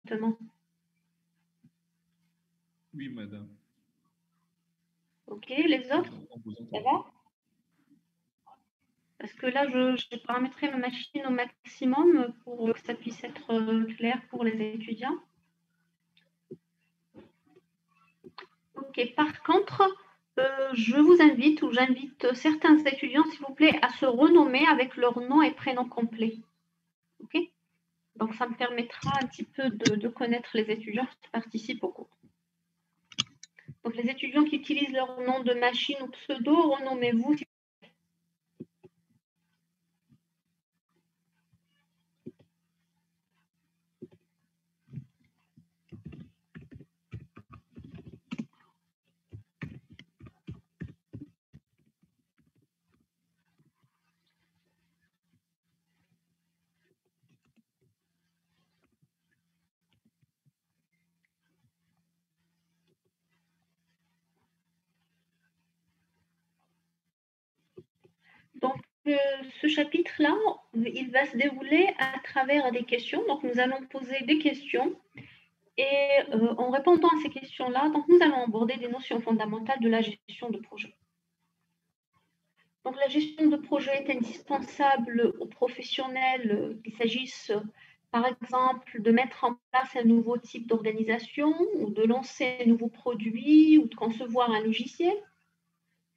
correctement? Oui, madame. OK, les autres, On vous ça entend. va? Parce que là, j'ai paramétré ma machine au maximum pour que ça puisse être clair pour les étudiants. OK, par contre, je vous invite ou j'invite certains étudiants, s'il vous plaît, à se renommer avec leur nom et prénom complet. OK? Donc, ça me permettra un petit peu de connaître les étudiants qui participent au cours. Donc, les étudiants qui utilisent leur nom de machine ou pseudo, renommez-vous. Donc, ce chapitre-là, il va se dérouler à travers des questions. Donc, nous allons poser des questions et en répondant à ces questions-là, donc nous allons aborder des notions fondamentales de la gestion de projet. Donc, la gestion de projet est indispensable aux professionnels, qu'il s'agisse par exemple de mettre en place un nouveau type d'organisation ou de lancer un nouveau produit ou de concevoir un logiciel.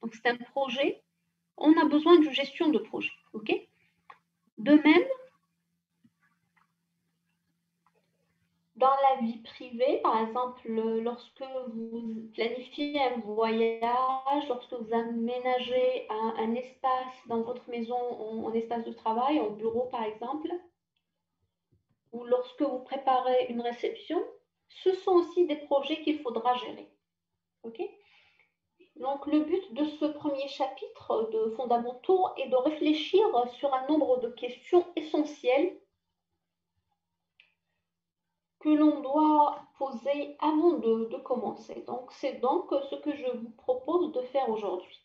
Donc, c'est un projet. On a besoin d'une gestion de projet. OK? De même, dans la vie privée, par exemple, lorsque vous planifiez un voyage, lorsque vous aménagez un espace dans votre maison en espace de travail, en bureau par exemple, ou lorsque vous préparez une réception, ce sont aussi des projets qu'il faudra gérer. OK? Donc, le but de ce premier chapitre de fondamentaux est de réfléchir sur un nombre de questions essentielles que l'on doit poser avant de commencer. Donc, c'est donc ce que je vous propose de faire aujourd'hui.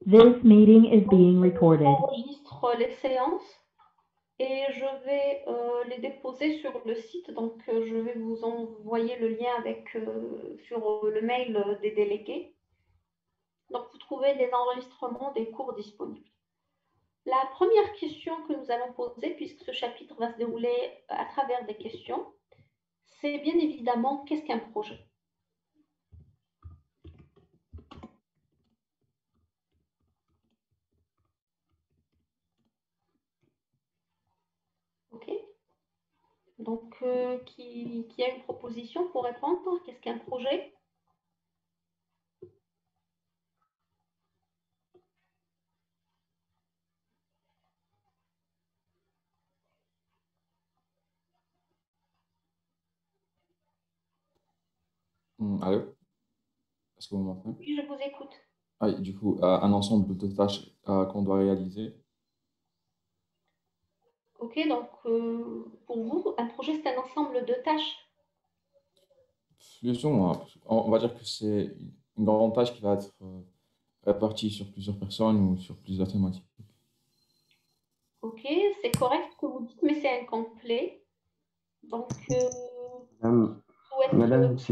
This meeting is being recorded. J'enregistre les séances et je vais les déposer sur le site. Donc, je vais vous envoyer le lien sur le mail des délégués. Donc, vous trouvez les enregistrements des cours disponibles. La première question que nous allons poser, puisque ce chapitre va se dérouler à travers des questions, c'est bien évidemment qu'est-ce qu'un projet? OK? Donc, qui a une proposition pour répondre? Qu'est-ce qu'un projet? Allô? Est-ce que vous m'entendez? Oui, je vous écoute. Ah, et du coup, un ensemble de tâches qu'on doit réaliser. OK, donc pour vous, un projet, c'est un ensemble de tâches. Plus ou moins. On va dire que c'est une grande tâche qui va être répartie sur plusieurs personnes ou sur plusieurs thématiques. OK, c'est correct ce que vous dites, mais c'est incomplet. Donc, Madame, souhaite Madame, réponse.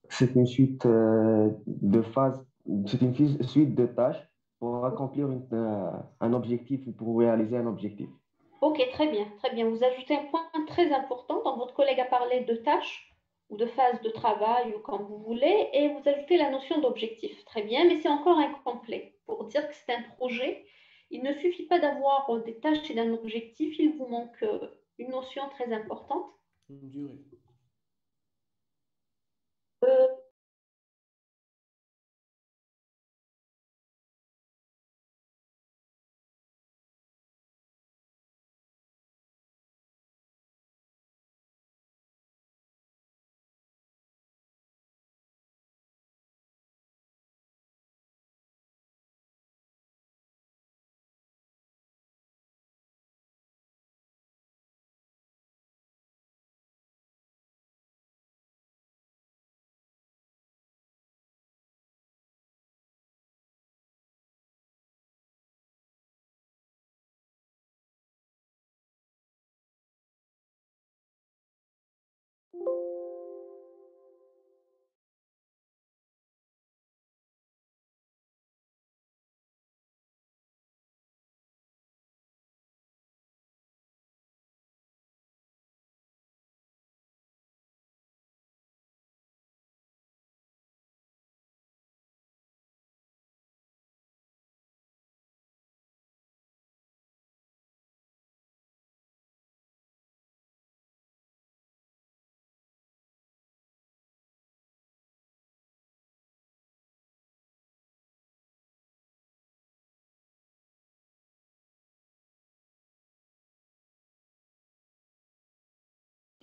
c'est une suite de phases, c'est une suite de tâches pour accomplir un objectif ou pour réaliser un objectif. OK, très bien, très bien. Vous ajoutez un point très important. Donc, votre collègue a parlé de tâches ou de phases de travail ou comme vous voulez, et vous ajoutez la notion d'objectif. Très bien, mais c'est encore incomplet. Pour dire que c'est un projet, il ne suffit pas d'avoir des tâches et d'un objectif, il vous manque une notion très importante. Une durée. Euh,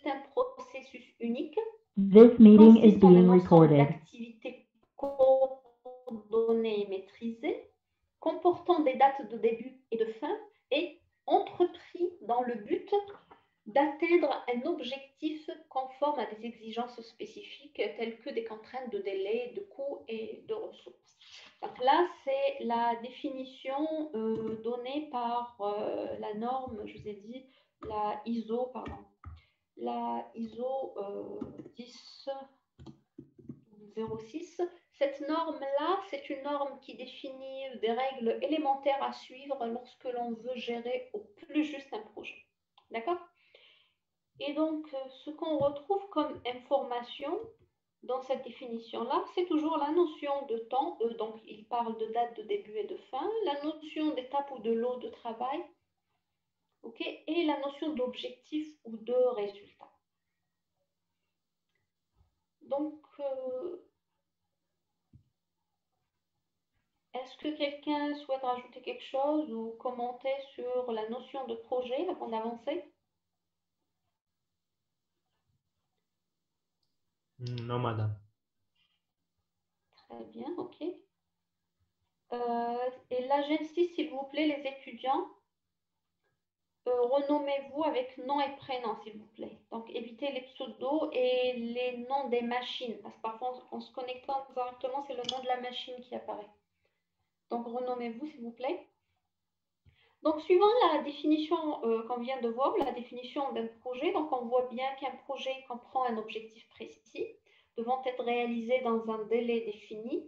c'est un processus unique. This meeting is Consiste en being un ensemble recorded. d'activités coordonnées et maîtrisées, comportant des dates de début et de fin, et entrepris dans le but d'atteindre un objectif conforme à des exigences spécifiques telles que des contraintes de délai, de coûts et de ressources. Donc là, c'est la définition donnée par la norme, je vous ai dit, la ISO 10-06. Cette norme-là, c'est une norme qui définit des règles élémentaires à suivre lorsque l'on veut gérer au plus juste un projet. D'accord ? Et donc, ce qu'on retrouve comme information dans cette définition-là, c'est toujours la notion de temps, donc il parle de date de début et de fin, la notion d'étape ou de lot de travail, okay, et la notion d'objectif ou de résultat. Donc, est-ce que quelqu'un souhaite rajouter quelque chose ou commenter sur la notion de projet avant d'avancer? Non, madame. Très bien, ok. Et là, j'insiste, s'il vous plaît, les étudiants, renommez-vous avec nom et prénom, s'il vous plaît. Donc, évitez les pseudos et les noms des machines, parce que parfois, en se connectant directement, c'est le nom de la machine qui apparaît. Donc, renommez-vous, s'il vous plaît. Donc, suivant la définition qu'on vient de voir, la définition d'un projet, donc on voit bien qu'un projet comprend un objectif précis, devant être réalisé dans un délai défini,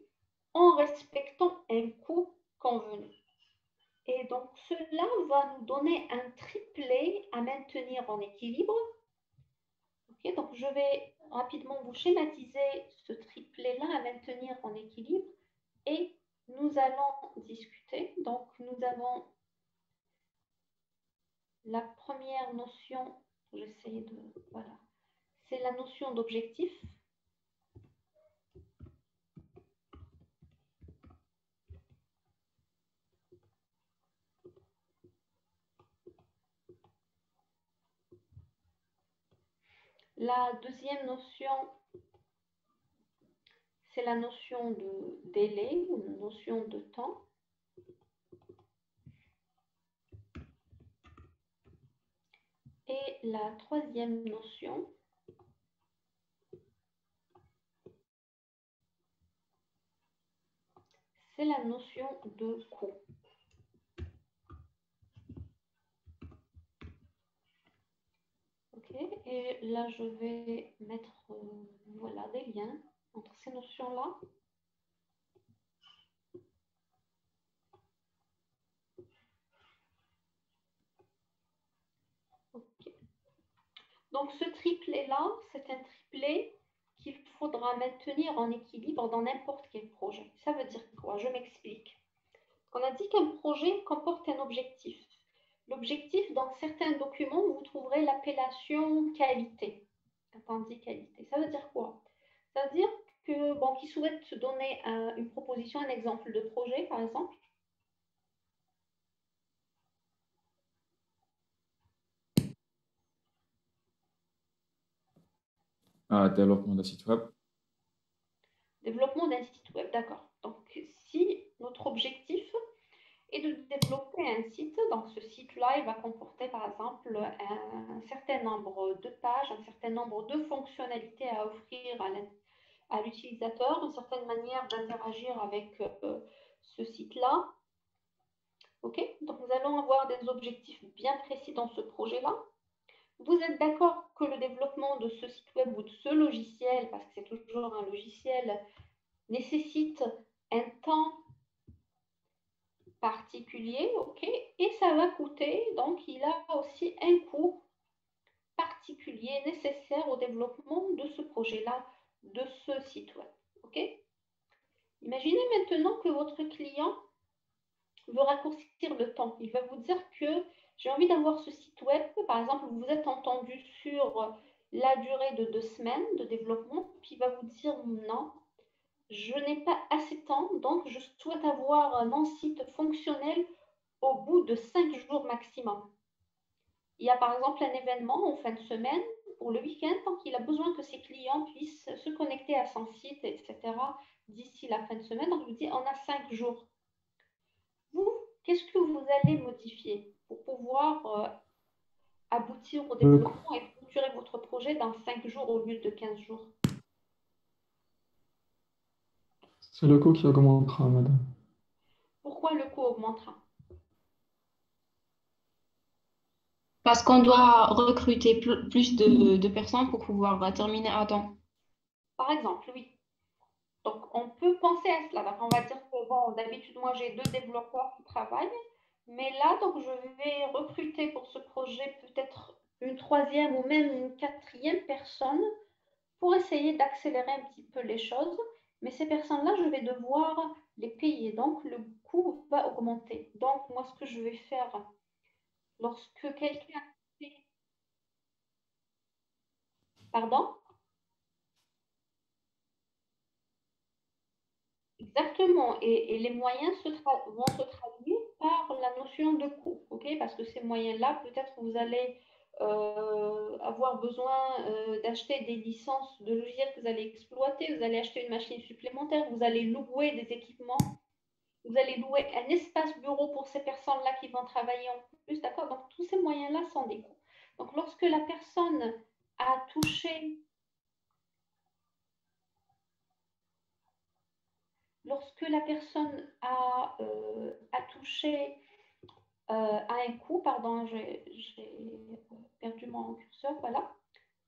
en respectant un coût convenu. Et donc, cela va nous donner un triplet à maintenir en équilibre. Okay, donc, je vais rapidement vous schématiser ce triplet-là à maintenir en équilibre et nous allons discuter. Donc, nous avons la première notion, j'essaie de, voilà, c'est la notion d'objectif. La deuxième notion, c'est la notion de délai ou la notion de temps. Et la troisième notion, c'est la notion de coût. Ok, et là je vais mettre voilà, des liens entre ces notions-là. Okay. Donc ce triplet-là, c'est un triplet qu'il faudra maintenir en équilibre dans n'importe quel projet. Ça veut dire quoi? Je m'explique. On a dit qu'un projet comporte un objectif. L'objectif, dans certains documents, vous trouverez l'appellation qualité. Attendez, qualité. Ça veut dire quoi? Ça veut dire que, bon, qui souhaite donner une proposition, un exemple de projet, par exemple. Développement d'un site web. Développement d'un site web, d'accord. Donc, si notre objectif est de développer un site, donc ce site-là, il va comporter par exemple un certain nombre de pages, un certain nombre de fonctionnalités à offrir à l'utilisateur, une certaine manière d'interagir avec ce site-là. Ok, donc nous allons avoir des objectifs bien précis dans ce projet-là. Vous êtes d'accord que le développement de ce site web ou de ce logiciel, parce que c'est toujours un logiciel, nécessite un temps particulier, ok, et ça va coûter, donc il a aussi un coût particulier nécessaire au développement de ce projet-là, de ce site web, ok. Imaginez maintenant que votre client veut raccourcir le temps. Il va vous dire que j'ai envie d'avoir ce site web, par exemple, vous êtes entendu sur la durée de 2 semaines de développement, puis il va vous dire non, je n'ai pas assez de temps, donc je souhaite avoir mon site fonctionnel au bout de 5 jours maximum. Il y a par exemple un événement en fin de semaine pour le week-end, tant qu'il a besoin que ses clients puissent se connecter à son site, etc., d'ici la fin de semaine. Donc, je vous dis, on a 5 jours. Vous, qu'est-ce que vous allez modifier pour pouvoir aboutir au développement et structurer votre projet dans 5 jours au lieu de 15 jours? C'est le coût qui augmentera, madame. Pourquoi le coût augmentera? Parce qu'on doit recruter plus de personnes pour pouvoir terminer à temps. Par exemple, oui. Donc, on peut penser à cela. Donc, on va dire que, bon, d'habitude, moi, j'ai 2 développeurs qui travaillent. Mais là, donc, je vais recruter pour ce projet peut-être une 3e ou même une 4e personne pour essayer d'accélérer un petit peu les choses. Mais ces personnes-là, je vais devoir les payer. Donc, le coût va augmenter. Donc, moi, ce que je vais faire, lorsque quelqu'un... Pardon? Exactement. Et les moyens vont se traduire par la notion de coût. Ok? Parce que ces moyens-là, peut-être vous allez avoir besoin d'acheter des licences de logiciels que vous allez exploiter, vous allez acheter une machine supplémentaire, vous allez louer des équipements, vous allez louer un espace bureau pour ces personnes-là qui vont travailler en plus, d'accord? Donc, tous ces moyens-là sont des coûts. Donc, lorsque la personne a touché, touché à un coût, pardon, j'ai perdu mon curseur, voilà.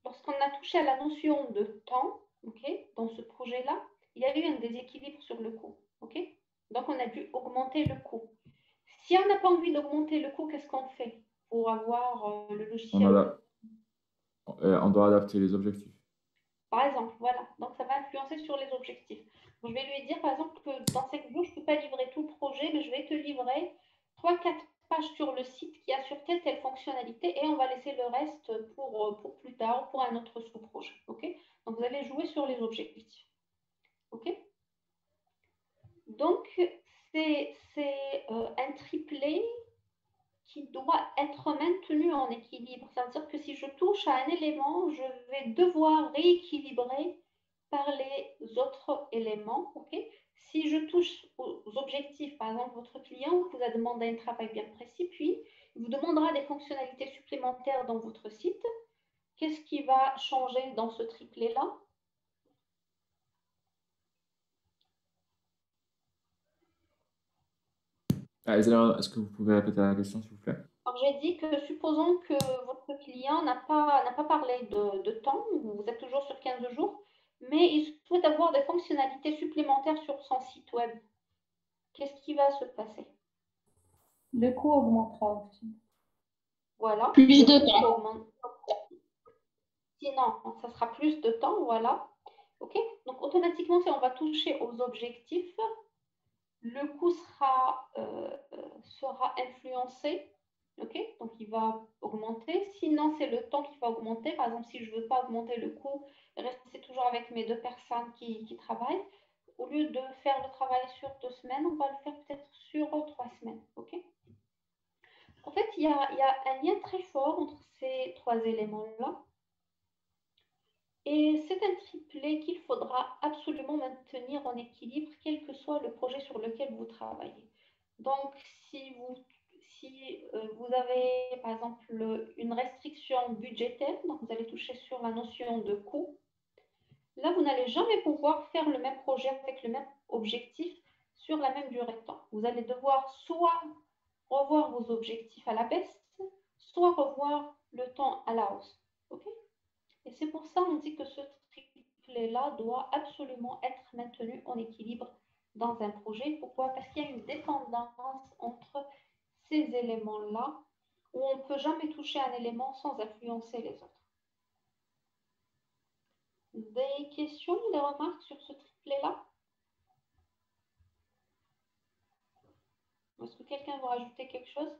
Lorsqu'on a touché à la notion de temps, ok, dans ce projet-là, il y a eu un déséquilibre sur le coût, ok? Donc, on a dû augmenter le coût. Si on n'a pas envie d'augmenter le coût, qu'est-ce qu'on fait pour avoir le logiciel? On doit adapter les objectifs. Par exemple, voilà. Donc, ça va influencer sur les objectifs. Donc, je vais lui dire, par exemple, que dans 5 jours, je ne peux pas livrer tout le projet, mais je vais te livrer 3-4 pages sur le site qui a sur telle fonctionnalité et on va laisser le reste pour plus tard, pour un autre sous-projet. Ok? Donc, vous allez jouer sur les objectifs. Ok? Donc, c'est un triplet qui doit être maintenu en équilibre. Ça veut dire que si je touche à un élément, je vais devoir rééquilibrer par les autres éléments. Okay? Si je touche aux objectifs, par exemple, votre client vous a demandé un travail bien précis, puis il vous demandera des fonctionnalités supplémentaires dans votre site. Qu'est-ce qui va changer dans ce triplet-là? Est-ce que vous pouvez répéter la question, s'il vous plaît? Alors, j'ai dit que supposons que votre client n'a pas parlé de temps, vous êtes toujours sur 15 jours, mais il souhaite avoir des fonctionnalités supplémentaires sur son site web. Qu'est-ce qui va se passer? Le coût augmentera aussi. Voilà. Plus de temps. Sinon, ça sera plus de temps, voilà. OK? Donc, automatiquement, si on va toucher aux objectifs, le coût sera influencé. OK? Donc, il va augmenter. Sinon, c'est le temps qui va augmenter. Par exemple, si je ne veux pas augmenter le coût, rester toujours avec mes 2 personnes qui travaillent. Au lieu de faire le travail sur 2 semaines, on va le faire peut-être sur 3 semaines. OK? En fait, il y a un lien très fort entre ces 3 éléments-là. Et c'est un triplet qu'il faudra absolument maintenir en équilibre, quel que soit le projet sur lequel vous travaillez. Donc, si vous avez, par exemple, une restriction budgétaire, donc vous allez toucher sur la notion de coût, là, vous n'allez jamais pouvoir faire le même projet avec le même objectif sur la même durée de temps. Vous allez devoir soit revoir vos objectifs à la baisse, soit revoir le temps à la hausse. OK? Et c'est pour ça qu'on dit que ce triplet-là doit absolument être maintenu en équilibre dans un projet. Pourquoi? Parce qu'il y a une dépendance entre ces éléments-là où on ne peut jamais toucher un élément sans influencer les autres. Des questions, des remarques sur ce triplet-là? Est-ce que quelqu'un veut rajouter quelque chose?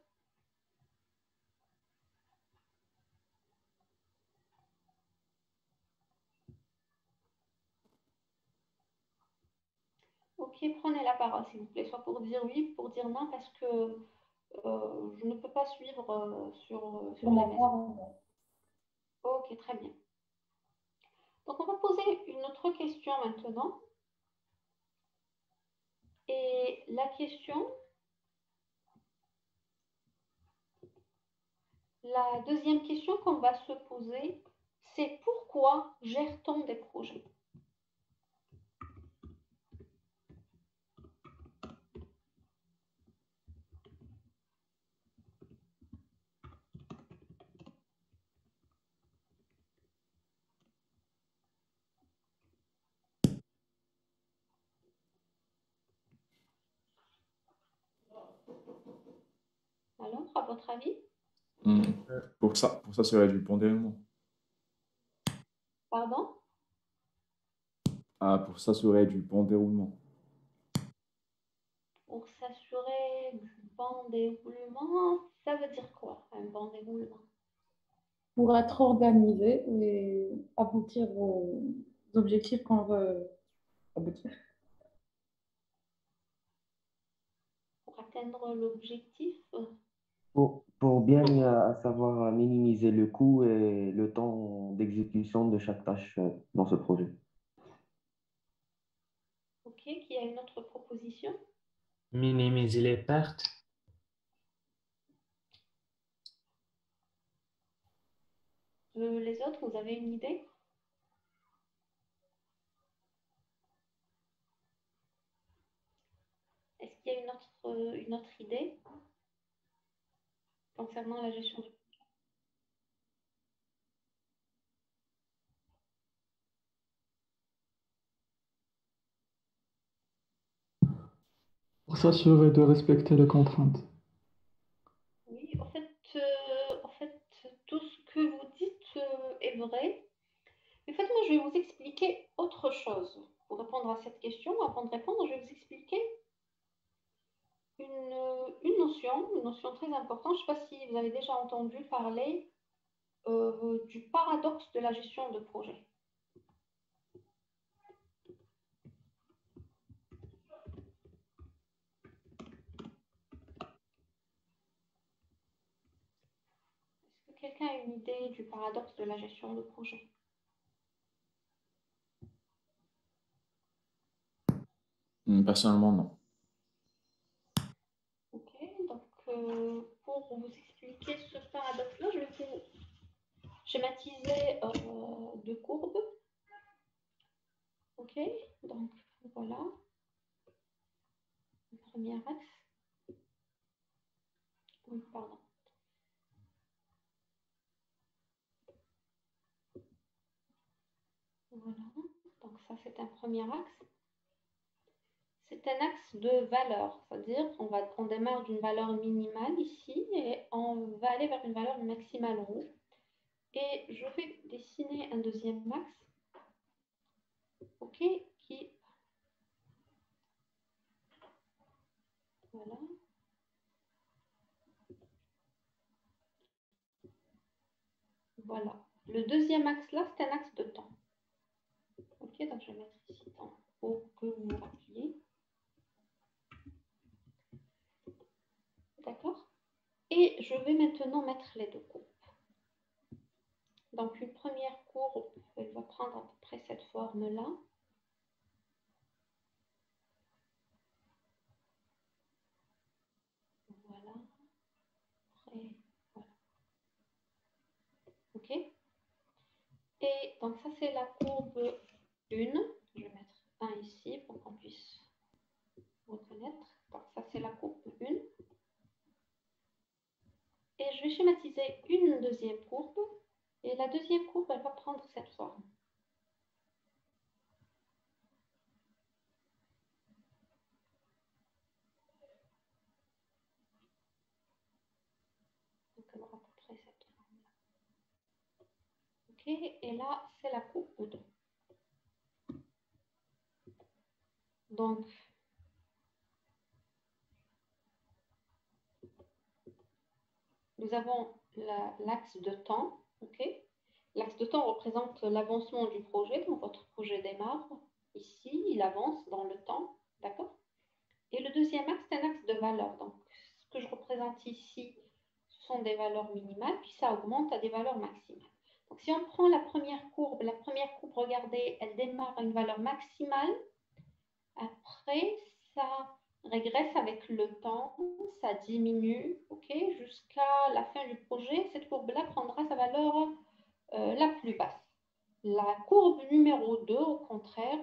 Ok, prenez la parole, s'il vous plaît, soit pour dire oui, pour dire non, parce que je ne peux pas suivre sur les messages. Ok, très bien. Donc, on va poser une autre question maintenant. Et la deuxième question qu'on va se poser, c'est pourquoi gère-t-on des projets? Alors, à votre avis? Pour ça serait du pondérément. Pardon? Ah, pour s'assurer du bon déroulement. Pour s'assurer du bon déroulement, ça veut dire quoi, un bon déroulement? Pour être organisé et aboutir aux objectifs qu'on veut aboutir. Pour atteindre l'objectif? Pour bien savoir minimiser le coût et le temps d'exécution de chaque tâche dans ce projet. Ok, qui a une autre proposition? Minimiser les pertes. Les autres, vous avez une idée? Est-ce qu'il y a une autre idée concernant la gestion du... Pour s'assurer de respecter les contraintes. Oui, en fait, tout ce que vous dites est vrai. En fait, moi, je vais vous expliquer autre chose. Pour répondre à cette question, avant de répondre, je vais vous expliquer une notion très importante. Je ne sais pas si vous avez déjà entendu parler du paradoxe de la gestion de projet. Est-ce que quelqu'un a une idée du paradoxe de la gestion de projet? Personnellement, non. Ok, donc pour vous expliquer ce paradoxe-là, je vais vous schématiser deux courbes. Ok, donc voilà, le premier axe. Oui, pardon. Voilà, donc ça c'est un premier axe. C'est un axe de valeur, c'est-à-dire on démarre d'une valeur minimale ici et on va aller vers une valeur maximale en haut. Et je vais dessiner un deuxième axe, ok, qui, voilà. Voilà. Le deuxième axe là, c'est un axe de temps. Ok, donc je vais mettre ici temps pour que vous vous rappeliez. D'accord? Et je vais maintenant mettre les deux courbes. Donc une première courbe, elle va prendre à peu près cette forme-là. Voilà. Après, voilà. Ok? Et donc ça c'est la courbe 1. Je vais mettre 1 ici pour qu'on puisse reconnaître. Donc ça c'est la courbe 1. Et je vais schématiser une deuxième courbe. Et la deuxième courbe, elle va prendre cette forme. Donc elle aura à peu près cette forme-là. Ok, et là c'est la courbe 2. Donc nous avons l'axe de temps, ok. L'axe de temps représente l'avancement du projet. Donc votre projet démarre ici, il avance dans le temps, d'accord. Et le deuxième axe, c'est un axe de valeur. Donc ce que je représente ici, ce sont des valeurs minimales, puis ça augmente à des valeurs maximales. Donc, si on prend la première courbe, regardez, elle démarre à une valeur maximale. Après, ça régresse avec le temps, ça diminue, ok, jusqu'à la fin du projet. Cette courbe-là prendra sa valeur la plus basse. La courbe numéro 2, au contraire,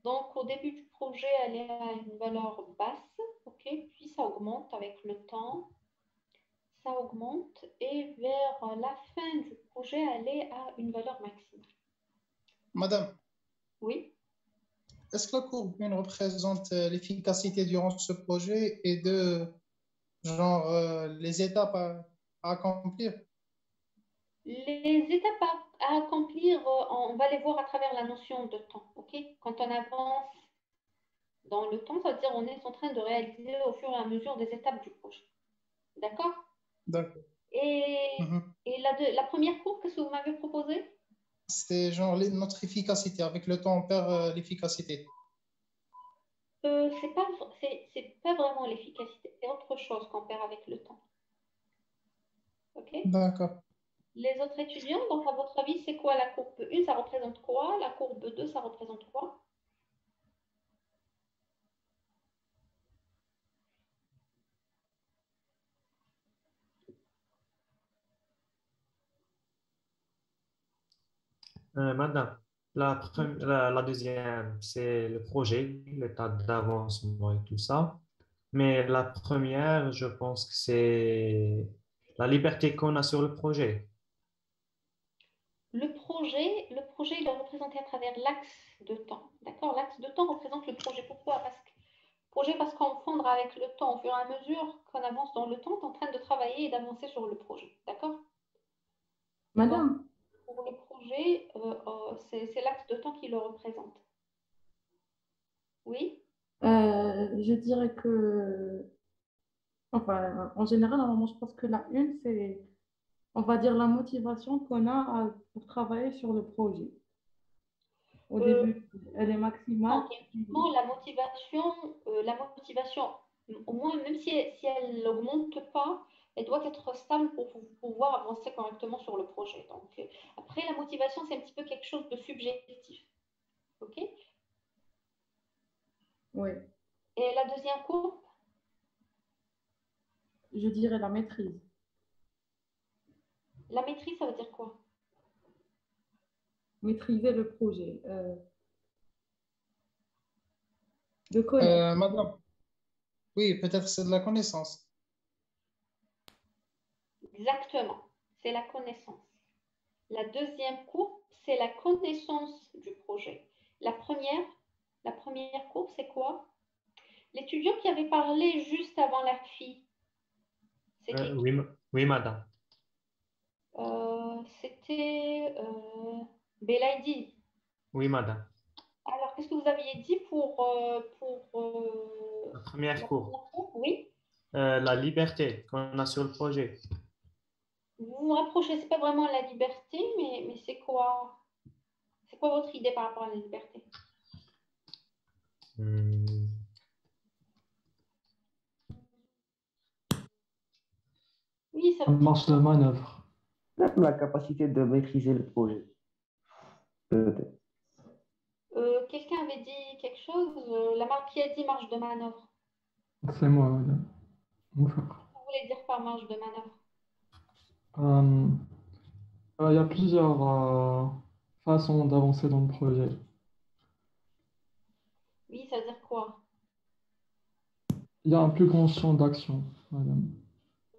donc au début du projet, elle est à une valeur basse, ok, puis ça augmente avec le temps, ça augmente, et vers la fin du projet, elle est à une valeur maximale. Madame, Oui. est-ce que la courbe 1 représente l'efficacité durant ce projet et de genre les étapes à accomplir? Les étapes à accomplir, on va les voir à travers la notion de temps, ok? Quand on avance dans le temps, ça veut dire on est en train de réaliser au fur et à mesure des étapes du projet. D'accord? D'accord. Et, la première courbe, qu'est-ce que vous m'avez proposé? C'était genre notre efficacité. Avec le temps, on perd l'efficacité. C'est pas vraiment l'efficacité, c'est autre chose qu'on perd avec le temps. Ok? D'accord. Les autres étudiants, donc à votre avis, c'est quoi la courbe 1? Ça représente quoi? La courbe 2, ça représente quoi? Madame, la deuxième, c'est le projet, l'état d'avancement et tout ça. Mais la première, je pense que c'est la liberté qu'on a sur le projet. Le projet, il est représenté à travers l'axe de temps. D'accord? L'axe de temps représente le projet. Pourquoi? Parce qu'on fondra avec le temps. Au fur et à mesure qu'on avance dans le temps, tu es en train de travailler et d'avancer sur le projet. D'accord? Madame, Donc, pour le projet, c'est l'axe de temps qui le représente. Oui? je dirais que, enfin, en général, normalement, je pense que la une, c'est, on va dire, la motivation qu'on a pour travailler sur le projet. Au début, elle est maximale. Non, la motivation, au moins, même si elle n'augmente pas, elle doit être stable pour pouvoir avancer correctement sur le projet. Donc, après, la motivation, c'est un petit peu quelque chose de subjectif. OK? Oui, Et la deuxième courbe, je dirais la maîtrise. la maîtrise, ça veut dire quoi? Maîtriser le projet. De connaître. Madame, oui, peut-être c'est de la connaissance. Exactement, c'est la connaissance. La deuxième courbe, c'est la connaissance du projet. La première courbe, c'est quoi? L'étudiant qui avait parlé juste avant la fille, c'était Oui, oui, madame. c'était Belaïdi. Oui, madame. Alors, qu'est-ce que vous aviez dit pour La la première courbe. première courbe? Oui, La liberté qu'on a sur le projet. vous vous rapprochez, c'est pas vraiment la liberté, mais c'est quoi? C'est quoi votre idée par rapport à la liberté? Hmm. Oui, ça La veut dire marge de manœuvre. Même la capacité de maîtriser le projet. Peut-être. quelqu'un avait dit quelque chose, la marque qui a dit marge de manœuvre. C'est moi, madame. Bonjour. Qu'est-ce que vous voulez dire par marge de manœuvre? Il y a plusieurs façons d'avancer dans le projet. Oui, ça veut dire quoi? Il y a un plus grand champ d'action, madame.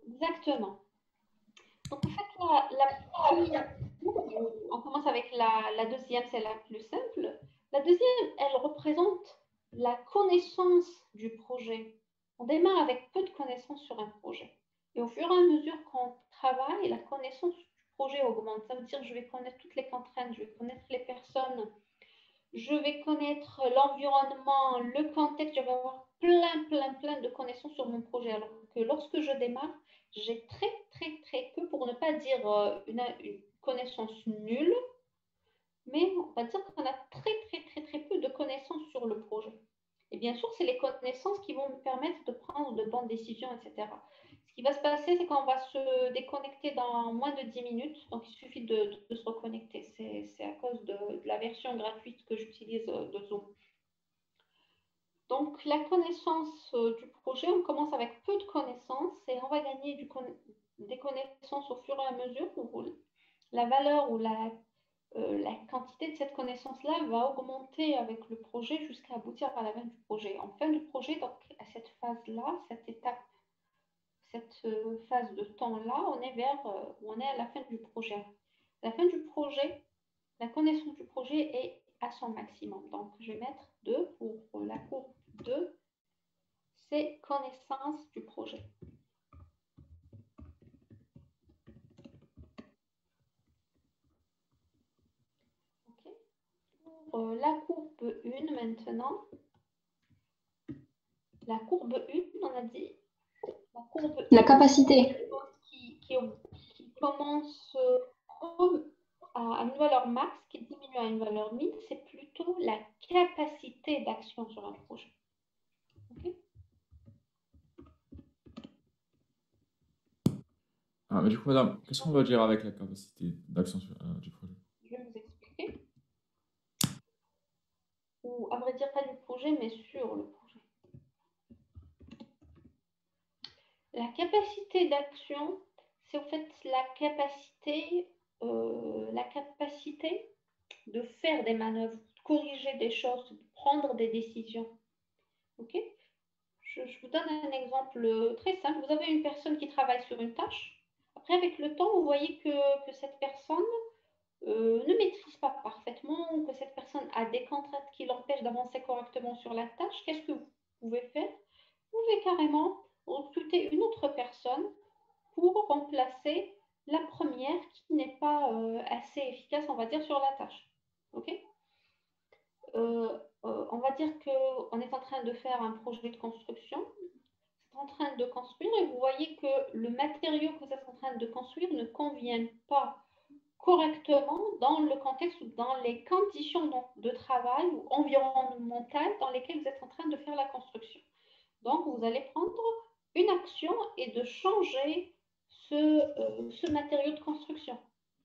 Exactement. Donc, en fait, la première courbe, on commence avec la deuxième, c'est la plus simple. La deuxième, elle représente la connaissance du projet. On démarre avec peu de connaissances sur un projet. Et au fur et à mesure qu'on travaille, la connaissance du projet augmente. Ça veut dire que je vais connaître toutes les contraintes, je vais connaître les personnes, je vais connaître l'environnement, le contexte, je vais avoir plein de connaissances sur mon projet. Alors que lorsque je démarre, j'ai très peu, pour ne pas dire une connaissance nulle, mais on va dire qu'on a très peu de connaissances sur le projet. Et bien sûr, c'est les connaissances qui vont me permettre de prendre de bonnes décisions, etc. Ce Ce qui va se passer, c'est qu'on va se déconnecter dans moins de 10 minutes. Donc, il suffit de se reconnecter. C'est à cause de la version gratuite que j'utilise de Zoom. Donc, la connaissance du projet, on commence avec peu de connaissances et on va gagner des connaissances au fur et à mesure où la valeur ou la quantité de cette connaissance-là va augmenter avec le projet jusqu'à aboutir à la fin du projet. En fin du projet, donc à cette phase-là, cette étape, cette phase de temps-là, on est à la fin du projet. À la fin du projet, la connaissance du projet est à son maximum. Donc, je vais mettre 2 pour la courbe 2, c'est connaissance du projet. Okay. Pour la courbe 1 maintenant, la courbe 1, on a dit, la courbe 1, La capacité. qui commence à une valeur max, qui diminue à une valeur min, c'est plutôt la capacité d'action sur un projet. Okay. Ah, mais du coup, madame, qu'est-ce qu'on va dire avec la capacité d'action du projet? Je vais vous expliquer. Ou à vrai dire, pas du projet, mais sur le projet. La capacité d'action, c'est en fait la capacité de faire des manœuvres, de corriger des choses, de prendre des décisions. Ok? Je vous donne un exemple très simple. Vous avez une personne qui travaille sur une tâche. Après, avec le temps, vous voyez que cette personne ne maîtrise pas parfaitement ou que cette personne a des contraintes qui l'empêchent d'avancer correctement sur la tâche. Qu'est-ce que vous pouvez faire? Vous pouvez carrément recruter une autre personne pour remplacer la première qui n'est pas assez efficace, on va dire, sur la tâche. Ok? On va dire qu'on est en train de faire un projet de construction. Vous êtes en train de construire et vous voyez que le matériau que vous êtes en train de construire ne convient pas correctement dans le contexte ou dans les conditions de travail ou environnementales dans lesquelles vous êtes en train de faire la construction. Donc, vous allez prendre une action et de changer ce matériau de construction.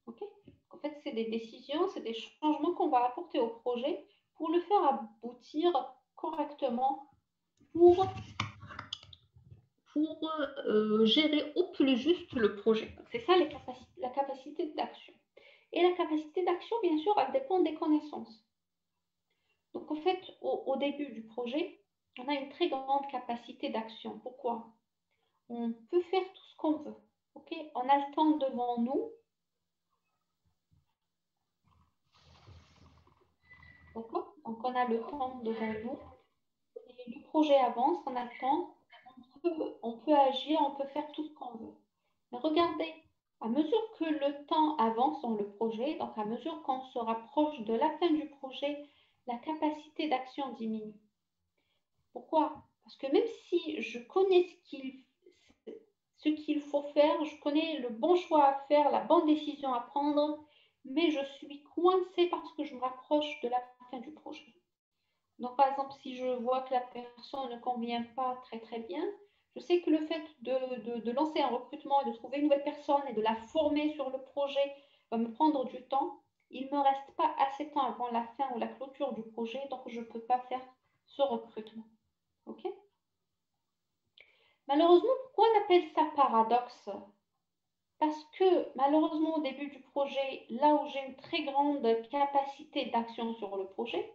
Okay? En fait, c'est des décisions, c'est des changements qu'on va apporter au projet pour le faire aboutir correctement, pour gérer au plus juste le projet. C'est ça la capacité d'action. Et la capacité d'action, bien sûr, elle dépend des connaissances. Donc, en fait, au début du projet, on a une très grande capacité d'action. Pourquoi? On peut faire tout ce qu'on veut. Okay? On a le temps devant nous. D'accord? Donc, on a le temps devant nous. Et le projet avance, on a le temps. On peut agir, on peut faire tout ce qu'on veut. Mais regardez, à mesure que le temps avance dans le projet, donc à mesure qu'on se rapproche de la fin du projet, la capacité d'action diminue. Pourquoi? Parce que même si je connais ce qu'il faut faire, je connais le bon choix à faire, la bonne décision à prendre, mais je suis coincée parce que je me rapproche de la fin du projet. Donc, par exemple, si je vois que la personne ne convient pas très très bien, je sais que le fait de lancer un recrutement et de trouver une nouvelle personne et de la former sur le projet va me prendre du temps. Il ne me reste pas assez de temps avant la fin ou la clôture du projet, donc je ne peux pas faire ce recrutement. Ok? Malheureusement, pourquoi on appelle ça paradoxe? Parce que malheureusement, au début du projet, là où j'ai une très grande capacité d'action sur le projet,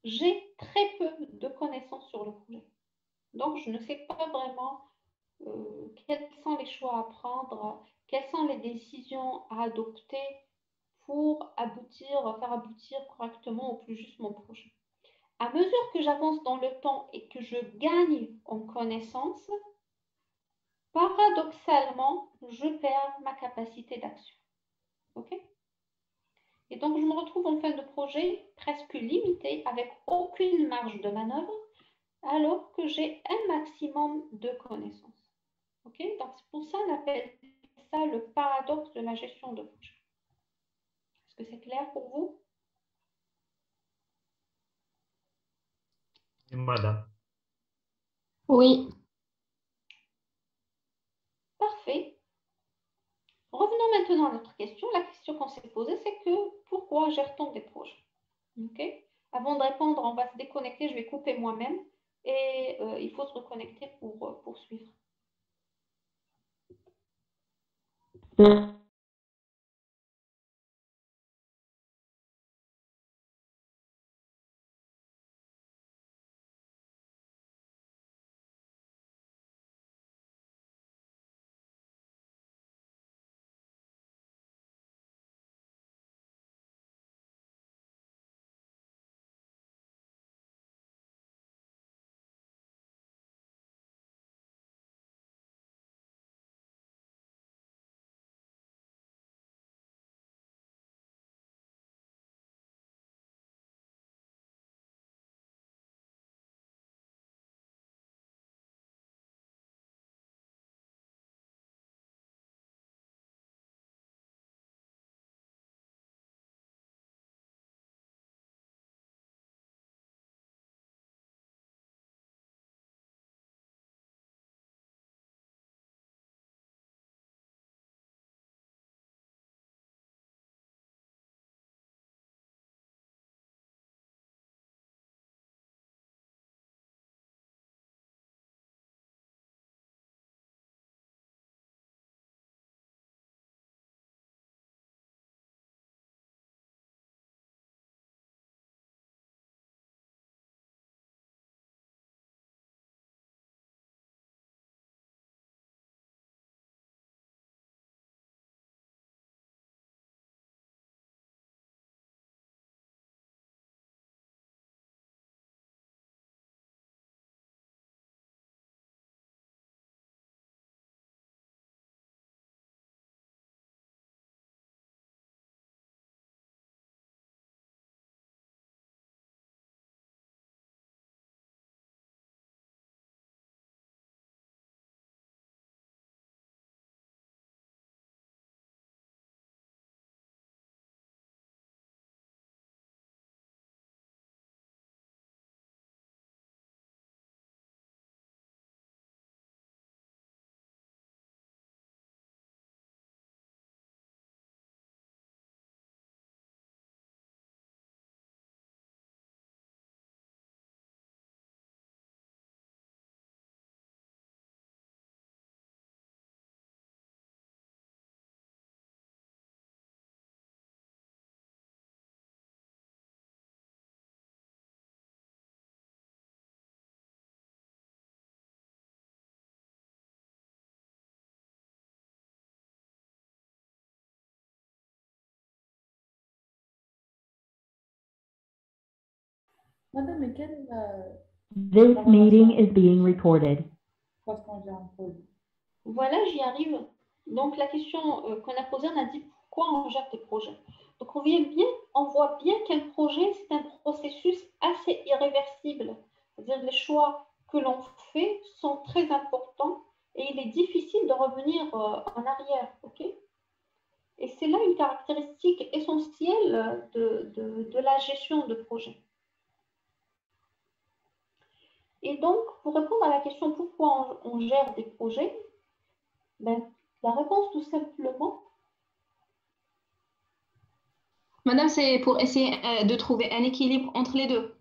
j'ai très peu de connaissances sur le projet. Donc, je ne sais pas vraiment quels sont les choix à prendre, quelles sont les décisions à adopter pour faire aboutir correctement au plus juste mon projet. À mesure que j'avance dans le temps et que je gagne en connaissances, paradoxalement, je perds ma capacité d'action. Ok? Et donc, je me retrouve en fin de projet presque limitée, avec aucune marge de manœuvre, alors que j'ai un maximum de connaissances. Ok? Donc, c'est pour ça qu'on appelle ça le paradoxe de la gestion de projet. Est-ce que c'est clair pour vous? Madame. Oui. revenons maintenant à notre question. La question qu'on s'est posée, c'est que pourquoi gère-t-on des projets? Okay. Avant de répondre, on va se déconnecter. Je vais couper moi-même et il faut se reconnecter pour poursuivre. Madame, mais quelle This la meeting relation is being recorded. parce qu'on gère un projet? Voilà, j'y arrive. Donc, la question qu'on a posée, on a dit pourquoi on gère des projets. Donc, on voit bien qu'un projet, c'est un processus assez irréversible. C'est-à-dire que les choix que l'on fait sont très importants et il est difficile de revenir en arrière. Okay. Et c'est là une caractéristique essentielle de la gestion de projet. Et donc, pour répondre à la question pourquoi on gère des projets, ben, la réponse tout simplement. Madame, c'est pour essayer de trouver un équilibre entre les deux.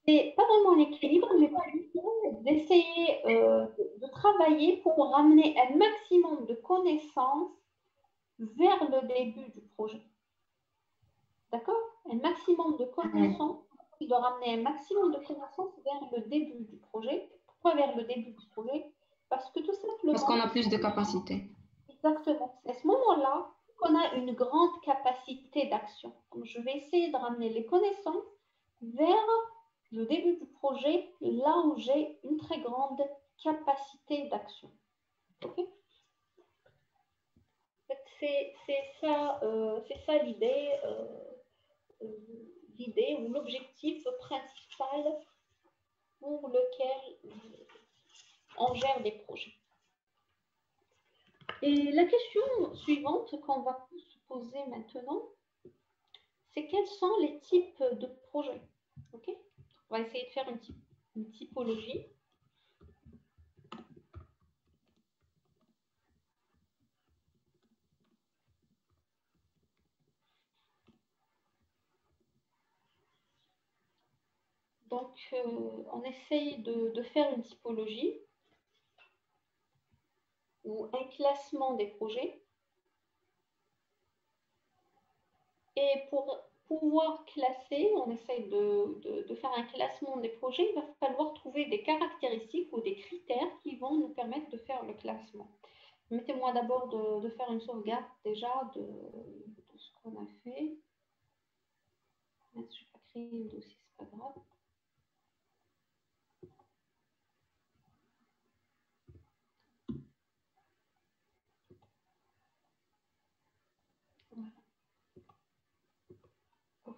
C'est pas vraiment un équilibre, mais plutôt d'essayer de travailler pour ramener un maximum de connaissances vers le début du projet. D'accord? Un maximum de connaissances. Il doit ramener un maximum de connaissances vers le début du projet. Pourquoi vers le début du projet? Parce que tout simplement. Parce qu'on a plus de capacité. Exactement. C'est à ce moment-là qu'on a une grande capacité d'action. Donc, je vais essayer de ramener les connaissances vers le début du projet, là où j'ai une très grande capacité d'action. Okay. C'est ça l'idée ou l'objectif principal pour lequel on gère des projets. Et la question suivante qu'on va se poser maintenant, c'est quels sont les types de projets. Okay. On va essayer de faire une typologie. Donc, on essaye de faire une typologie ou un classement des projets. Et pour pouvoir classer, on essaye de faire un classement des projets. Il va falloir trouver des caractéristiques ou des critères qui vont nous permettre de faire le classement. Permettez-moi d'abord de faire une sauvegarde déjà de ce qu'on a fait. Je ne vais pas créer le dossier, c'est pas grave. Voilà. Ok.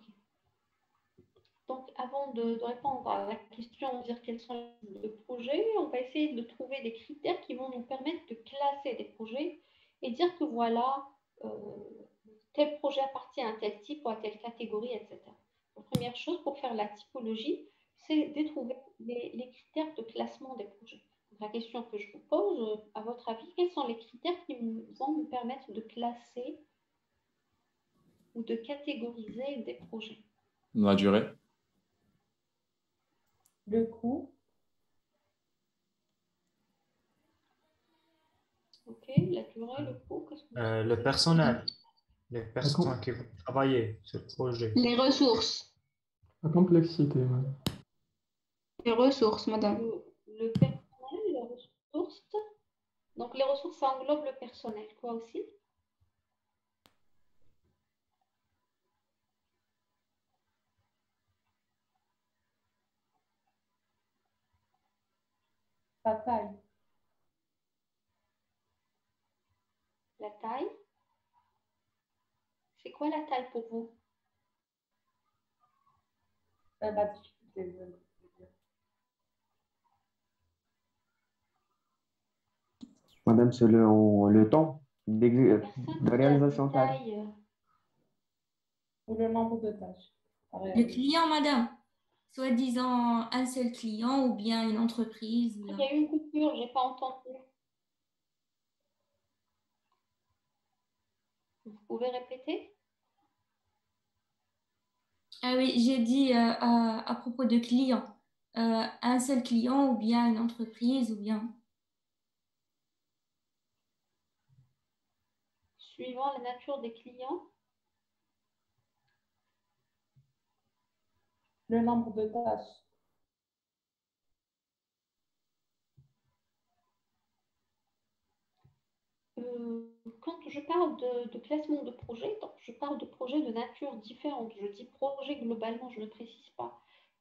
Donc, avant de répondre à la question, de dire quels sont les projets, on va essayer de trouver des critères qui vont nous permettre de classer des projets et dire que voilà, tel projet appartient à tel type ou à telle catégorie, etc. La première chose pour faire la typologie, c'est de trouver les critères de classement des projets. Donc, la question que je vous pose, à votre avis, quels sont les critères qui vont nous permettre de classer ou de catégoriser des projets? La durée. Le coût, Ok, la durée, le coût, qu'est-ce que Le personnel, les personnes qui vont travailler sur le projet. Les ressources. La complexité, même. Les ressources, madame. le personnel, les ressources. Donc, les ressources, ça englobe le personnel, quoi aussi? sa taille, La taille. C'est quoi la taille pour vous? la difficulté. Je veux dire. Madame, c'est le temps Personne de qui a réalisation des tâche. tailles. Ou le nombre de tâches. à Le réaliser. client, madame, soi-disant un seul client ou bien une entreprise. Il y a eu une coupure, j'ai pas entendu. Vous pouvez répéter? Ah oui, j'ai dit à propos de client, un seul client ou bien une entreprise ou bien. Suivant la nature des clients. Le nombre de tâches. Quand je parle de classement de projet, donc je parle de projets de nature différente. Je dis projet globalement, je ne précise pas.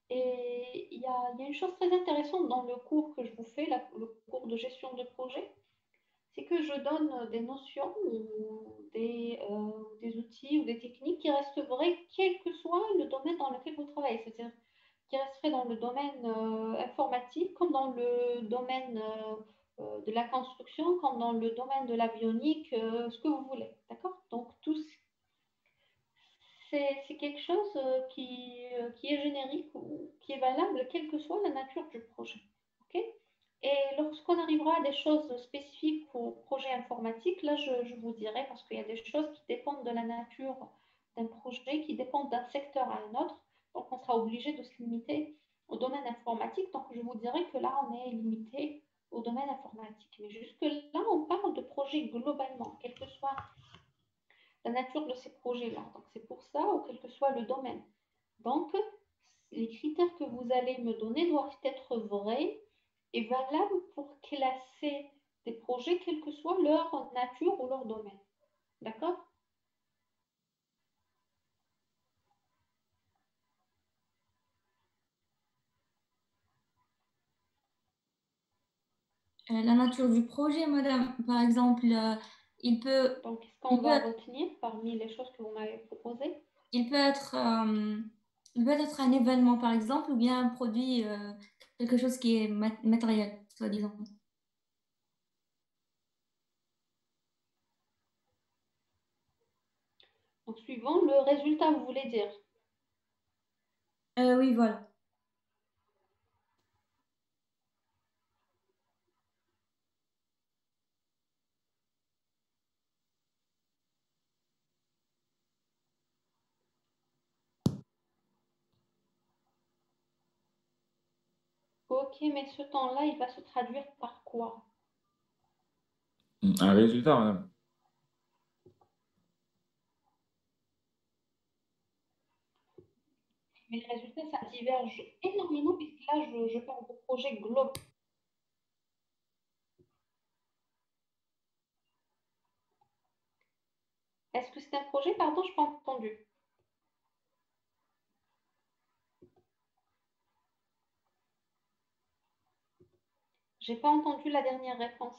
Et il y a une chose très intéressante dans le cours que je vous fais, le cours de gestion de projet, c'est que je donne des notions ou des outils ou des techniques qui restent vraies, quel que soit le domaine dans lequel vous travaillez. C'est-à-dire qui resterait dans le domaine informatique, comme dans le domaine de la construction, comme dans le domaine de l'avionique, ce que vous voulez. D'accord? Donc, c'est quelque chose qui est générique ou qui est valable, quelle que soit la nature du projet. OK? Et lorsqu'on arrivera à des choses spécifiques pour projet informatique, là, je vous dirai, parce qu'il y a des choses qui dépendent de la nature d'un projet, qui dépendent d'un secteur à un autre. Donc, on sera obligé de se limiter au domaine informatique. Donc, je vous dirai que là, on est limité au domaine informatique. Mais jusque-là, on parle de projet globalement, quel que soit la nature de ces projets-là. Donc, c'est pour ça, ou quel que soit le domaine. Donc, les critères que vous allez me donner doivent être vrais et valables pour classer des projets, quelle que soit leur nature ou leur domaine. D'accord? La nature du projet, madame, par exemple, il peut, Donc, qu'est-ce il qu'on peut, va retenir parmi les choses que vous m'avez proposées? il peut être, euh, il peut être un événement, par exemple, ou bien un produit, quelque chose qui est matériel, soi-disant. Donc, suivant le résultat, vous voulez dire. Oui, voilà. Ok, mais ce temps-là, il va se traduire par quoi? Un résultat, madame. Mais le résultat, ça diverge énormément puisque là, je parle de projet global. Est-ce que c'est un projet? Pardon, je n'ai pas entendu. J'ai pas entendu la dernière réponse.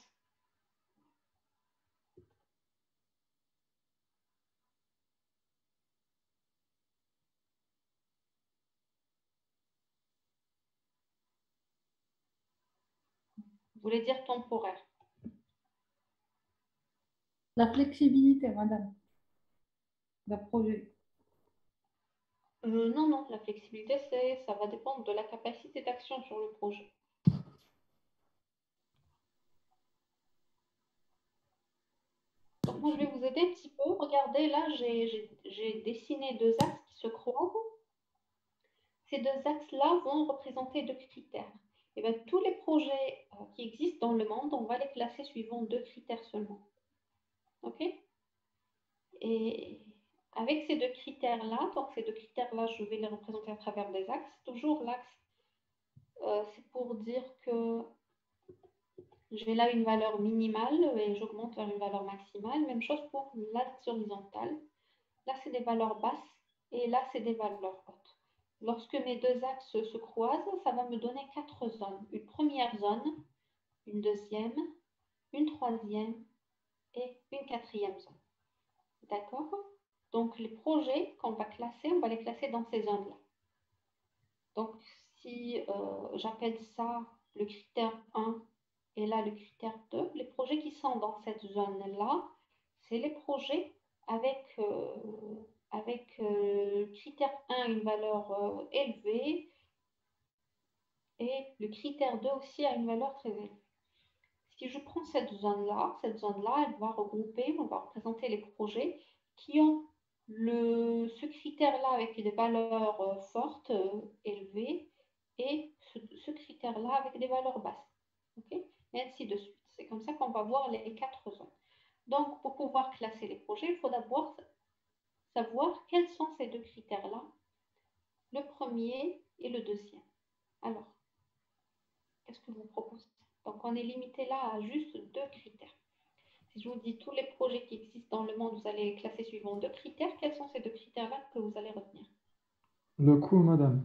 Vous voulez dire temporaire? La flexibilité, madame, le projet. Non, non, la flexibilité, ça va dépendre de la capacité d'action sur le projet. Donc moi, je vais vous aider un petit peu. Regardez, là, j'ai dessiné deux axes qui se croisent. Ces deux axes-là vont représenter deux critères. Et bien, tous les projets qui existent dans le monde, on va les classer suivant deux critères seulement. OK? Et avec ces deux critères-là, donc ces deux critères-là, je vais les représenter à travers des axes. Toujours l'axe, c'est pour dire que j'ai là une valeur minimale et j'augmente vers une valeur maximale. Même chose pour l'axe horizontal. Là, c'est des valeurs basses et là, c'est des valeurs hautes. Lorsque mes deux axes se croisent, ça va me donner quatre zones. Une première zone, une deuxième, une troisième et une quatrième zone. D'accord? Donc, les projets qu'on va classer, on va les classer dans ces zones-là. Donc, si j'appelle ça le critère 1 et là le critère 2, les projets qui sont dans cette zone-là, c'est les projets avec, critère 1 une valeur élevée et le critère 2 aussi a une valeur très élevée. Si je prends cette zone-là, elle va regrouper, on va représenter les projets qui ont ce critère-là avec des valeurs fortes, élevées, et ce critère-là avec des valeurs basses. Okay? Et ainsi de suite. C'est comme ça qu'on va voir les quatre zones. Donc, pour pouvoir classer les projets, il faut d'abord savoir quels sont ces deux critères-là, le premier et le deuxième. Alors, qu'est-ce que je vous propose? Donc, on est limité là à juste deux critères. Si je vous dis tous les projets qui existent dans le monde, vous allez les classer suivant deux critères. Quels sont ces deux critères-là que vous allez retenir? Le coût, madame.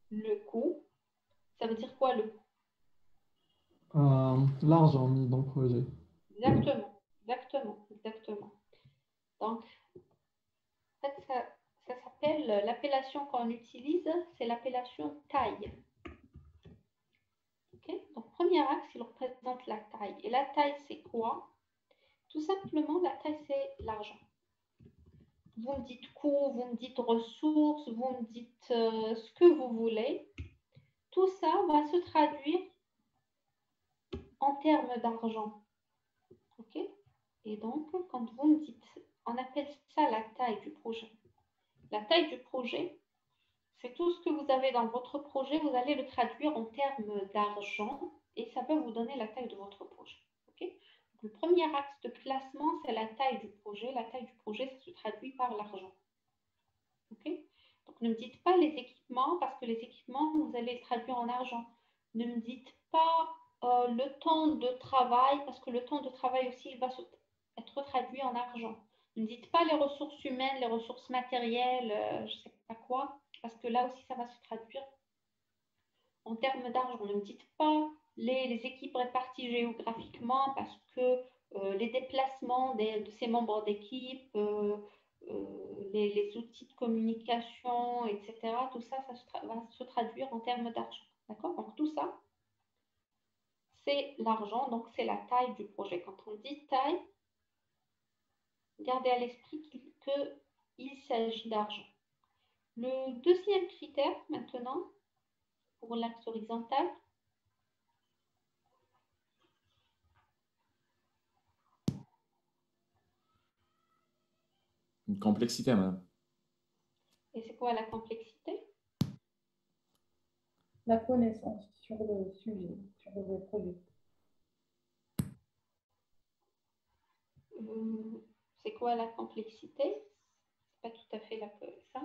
Le coût, ça veut dire quoi le coût? L'argent mis dans le projet. Exactement, exactement, exactement. Donc, en fait, ça s'appelle, l'appellation qu'on utilise, c'est l'appellation taille. Okay? Donc, premier axe, il représente la taille. Et la taille, c'est quoi? Tout simplement, la taille, c'est l'argent. Vous me dites coût, vous me dites ressources, vous me dites ce que vous voulez. Tout ça va se traduire en termes d'argent. OK? Et donc, quand vous me dites, on appelle ça la taille du projet. La taille du projet, c'est tout ce que vous avez dans votre projet, vous allez le traduire en termes d'argent et ça peut vous donner la taille de votre projet. OK? Donc, le premier axe de classement, c'est la taille du projet. La taille du projet, ça se traduit par l'argent. OK? Donc, ne me dites pas les équipements parce que les équipements, vous allez les traduire en argent. Ne me dites pas le temps de travail parce que le temps de travail aussi, il va être traduit en argent. Ne me dites pas les ressources humaines, les ressources matérielles, je ne sais pas quoi, parce que là aussi, ça va se traduire en termes d'argent. Ne me dites pas les équipes réparties géographiquement parce que les déplacements de ces membres d'équipe, les outils de communication, etc., tout ça, va se traduire en termes d'argent. D'accord? Donc tout ça, c'est l'argent, donc c'est la taille du projet. Quand on dit taille, gardez à l'esprit qu'il s'agit d'argent. Le deuxième critère maintenant, pour l'axe horizontal, Une complexité, madame. et c'est quoi la complexité? la connaissance sur le sujet, sur le projet. C'est quoi la complexité? C'est pas tout à fait ça.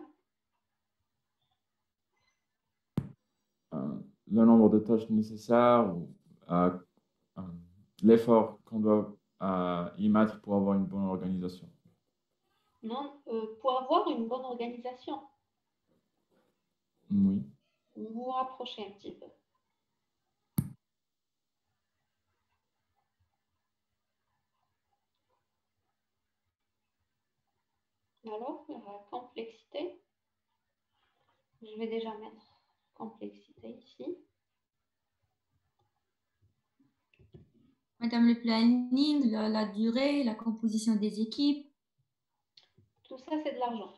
Le nombre de tâches nécessaires ou l'effort qu'on doit y mettre pour avoir une bonne organisation. Non, pour avoir une bonne organisation. Oui. Vous vous rapprochez un petit peu. Alors, la complexité. Je vais déjà mettre complexité ici. Madame, le planning, la durée, la composition des équipes. Tout ça, c'est de l'argent.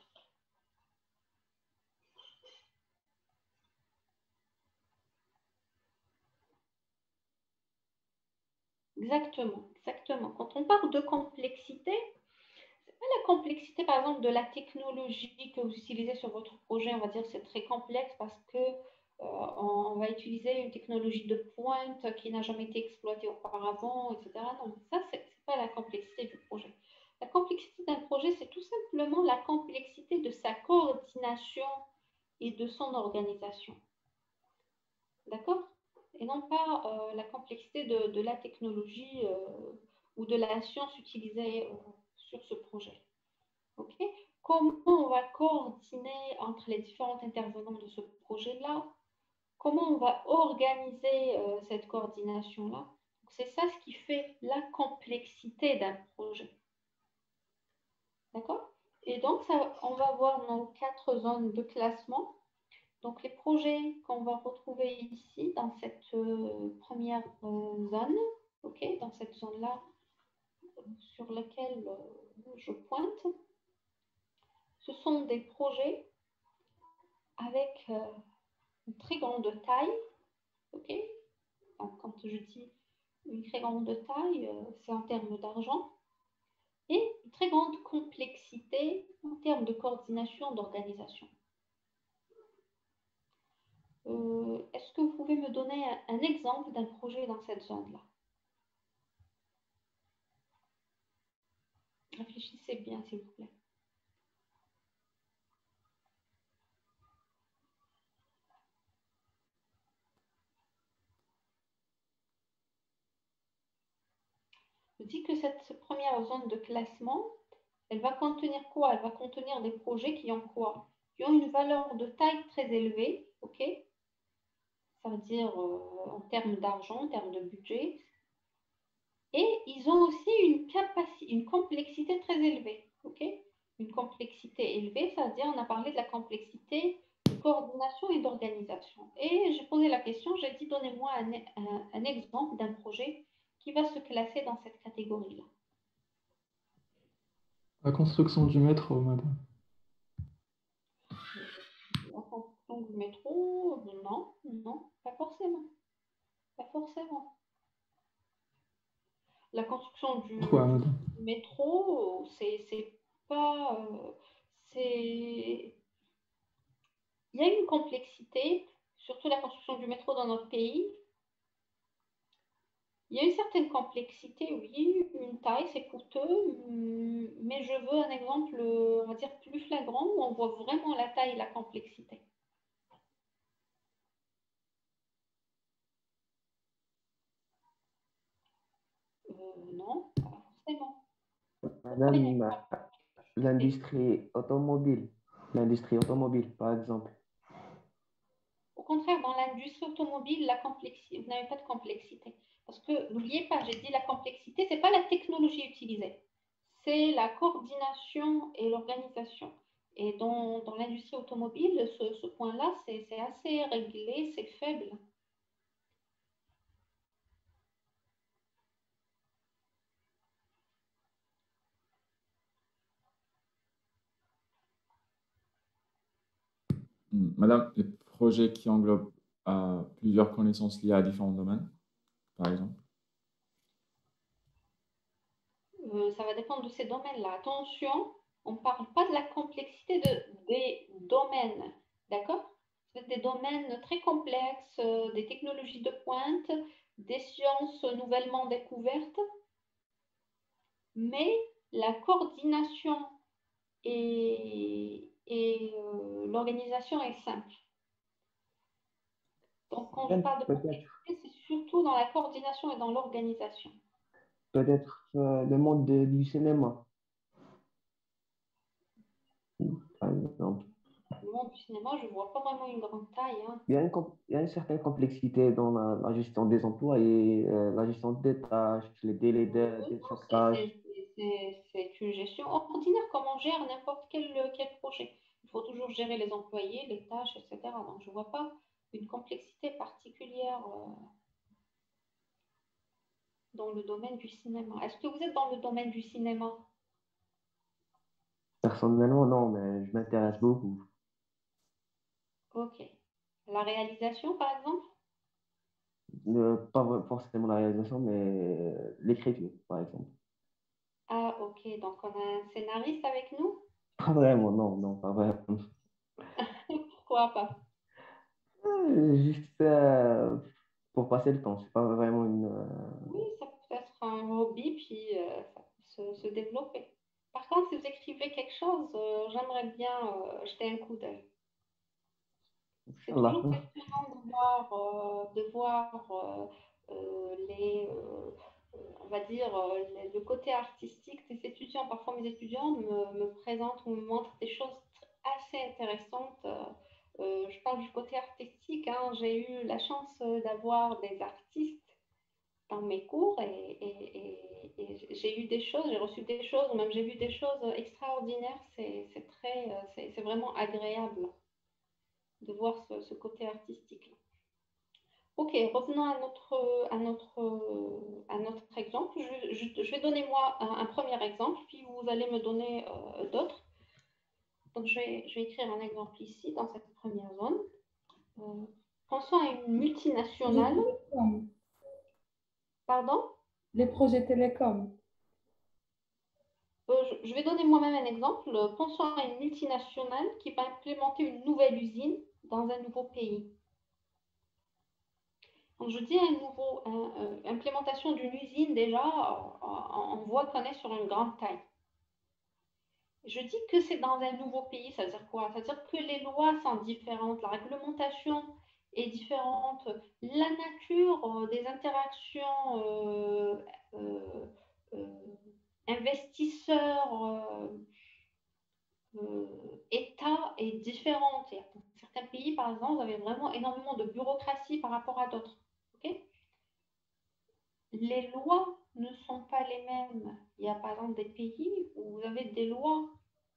Exactement, exactement. Quand on parle de complexité, c'est pas la complexité, par exemple, de la technologie que vous utilisez sur votre projet. On va dire que c'est très complexe parce que on va utiliser une technologie de pointe qui n'a jamais été exploitée auparavant, etc. Donc ça, c'est pas la complexité du projet. La complexité d'un projet, c'est tout simplement la complexité de sa coordination et de son organisation. D'accord? Et non pas la complexité de la technologie ou de la science utilisée sur ce projet. Ok? Comment on va coordonner entre les différents intervenants de ce projet-là? Comment on va organiser cette coordination-là? C'est ça ce qui fait la complexité d'un projet. D'accord? Et donc, ça, on va voir nos 4 zones de classement. Donc, les projets qu'on va retrouver ici, dans cette première zone, ok, dans cette zone-là sur laquelle je pointe, ce sont des projets avec une très grande taille, ok. Donc, quand je dis une très grande taille, c'est en termes d'argent, et une très grande complexité en termes de coordination, d'organisation. Est-ce que vous pouvez me donner un exemple d'un projet dans cette zone-là? Réfléchissez bien, s'il vous plaît. Je dis que cette première zone de classement, elle va contenir quoi? Elle va contenir des projets qui ont quoi? Qui ont une valeur de taille très élevée, ok? Ça veut dire en termes d'argent, en termes de budget. Et ils ont aussi une complexité très élevée, ok? Une complexité élevée, ça veut dire, on a parlé de la complexité de coordination et d'organisation. Et j'ai posé la question, j'ai dit, donnez-moi un exemple d'un projet qui va se classer dans cette catégorie-là. La construction du métro, madame. La construction du métro, non, non, pas forcément. Pas forcément. La construction du Pourquoi, madame? métro, c'est pas. C'est. Il y a une complexité, surtout la construction du métro dans notre pays. Il y a une certaine complexité, oui, une taille, c'est coûteux, mais je veux un exemple, on va dire, plus flagrant où on voit vraiment la taille et la complexité. Non, pas forcément. Madame, l'industrie automobile, par exemple. Au contraire, dans l'industrie automobile, la complexité, vous n'avez pas de complexité. Parce que, n'oubliez pas, j'ai dit la complexité, ce n'est pas la technologie utilisée, c'est la coordination et l'organisation. Et dans l'industrie automobile, ce point-là, c'est assez réglé, c'est faible. Madame, les projets qui englobent plusieurs connaissances liées à différents domaines, par exemple. Ça va dépendre de ces domaines-là. Attention, on ne parle pas de la complexité des domaines, d'accord? des domaines très complexes, des technologies de pointe, des sciences nouvellement découvertes, mais la coordination et l'organisation est simple. Donc, quand je Bien, parle de peut-être, complexité, c'est surtout dans la coordination et dans l'organisation. peut-être le monde du cinéma, par exemple. Le monde du cinéma, je ne vois pas vraiment une grande taille, hein. Il y a une certaine complexité dans la gestion des emplois et la gestion des tâches, les délais de Non, chaque tâche. c'est une gestion ordinaire comme on gère n'importe quel projet. Il faut toujours gérer les employés, les tâches, etc. Donc, je ne vois pas une complexité particulière dans le domaine du cinéma. Est-ce que vous êtes dans le domaine du cinéma? Personnellement, non, mais je m'intéresse beaucoup. Ok. La réalisation, par exemple? Pas forcément la réalisation, mais l'écriture, par exemple. Ah, ok. Donc, on a un scénariste avec nous? Pas vraiment, non, non, pas vraiment. Pourquoi pas? Juste pour passer le temps, c'est pas vraiment une. Oui, ça peut être un hobby, puis ça peut se développer. Par contre, si vous écrivez quelque chose, j'aimerais bien jeter un coup d'œil. C'est Inch'Allah. toujours passionnant de voir on va dire, le côté artistique des étudiants. Parfois, mes étudiants me présentent ou me montrent des choses assez intéressantes. Je parle du côté artistique, hein. J'ai eu la chance d'avoir des artistes dans mes cours et j'ai eu des choses, j'ai reçu des choses, ou même j'ai vu des choses extraordinaires. C'est vraiment agréable de voir ce côté artistique. Ok, revenons à notre exemple. Je vais donner moi un premier exemple, puis vous allez me donner d'autres. Donc, je vais écrire un exemple ici, dans cette première zone. Euh, Pensons à une Les multinationale. télécoms. Pardon? Les projets télécoms. Je vais donner moi-même un exemple. Pensons à une multinationale qui va implémenter une nouvelle usine dans un nouveau pays. Donc, je dis implémentation d'une usine, déjà, on voit qu'on est sur une grande taille. Je dis que c'est dans un nouveau pays, ça veut dire quoi? Ça veut dire que les lois sont différentes, la réglementation est différente, la nature des interactions euh, euh, investisseurs, État est différente. Et dans certains pays, par exemple, vous avez vraiment énormément de bureaucratie par rapport à d'autres. Ok. Les lois ne sont pas les mêmes. Il y a par exemple des pays où vous avez des lois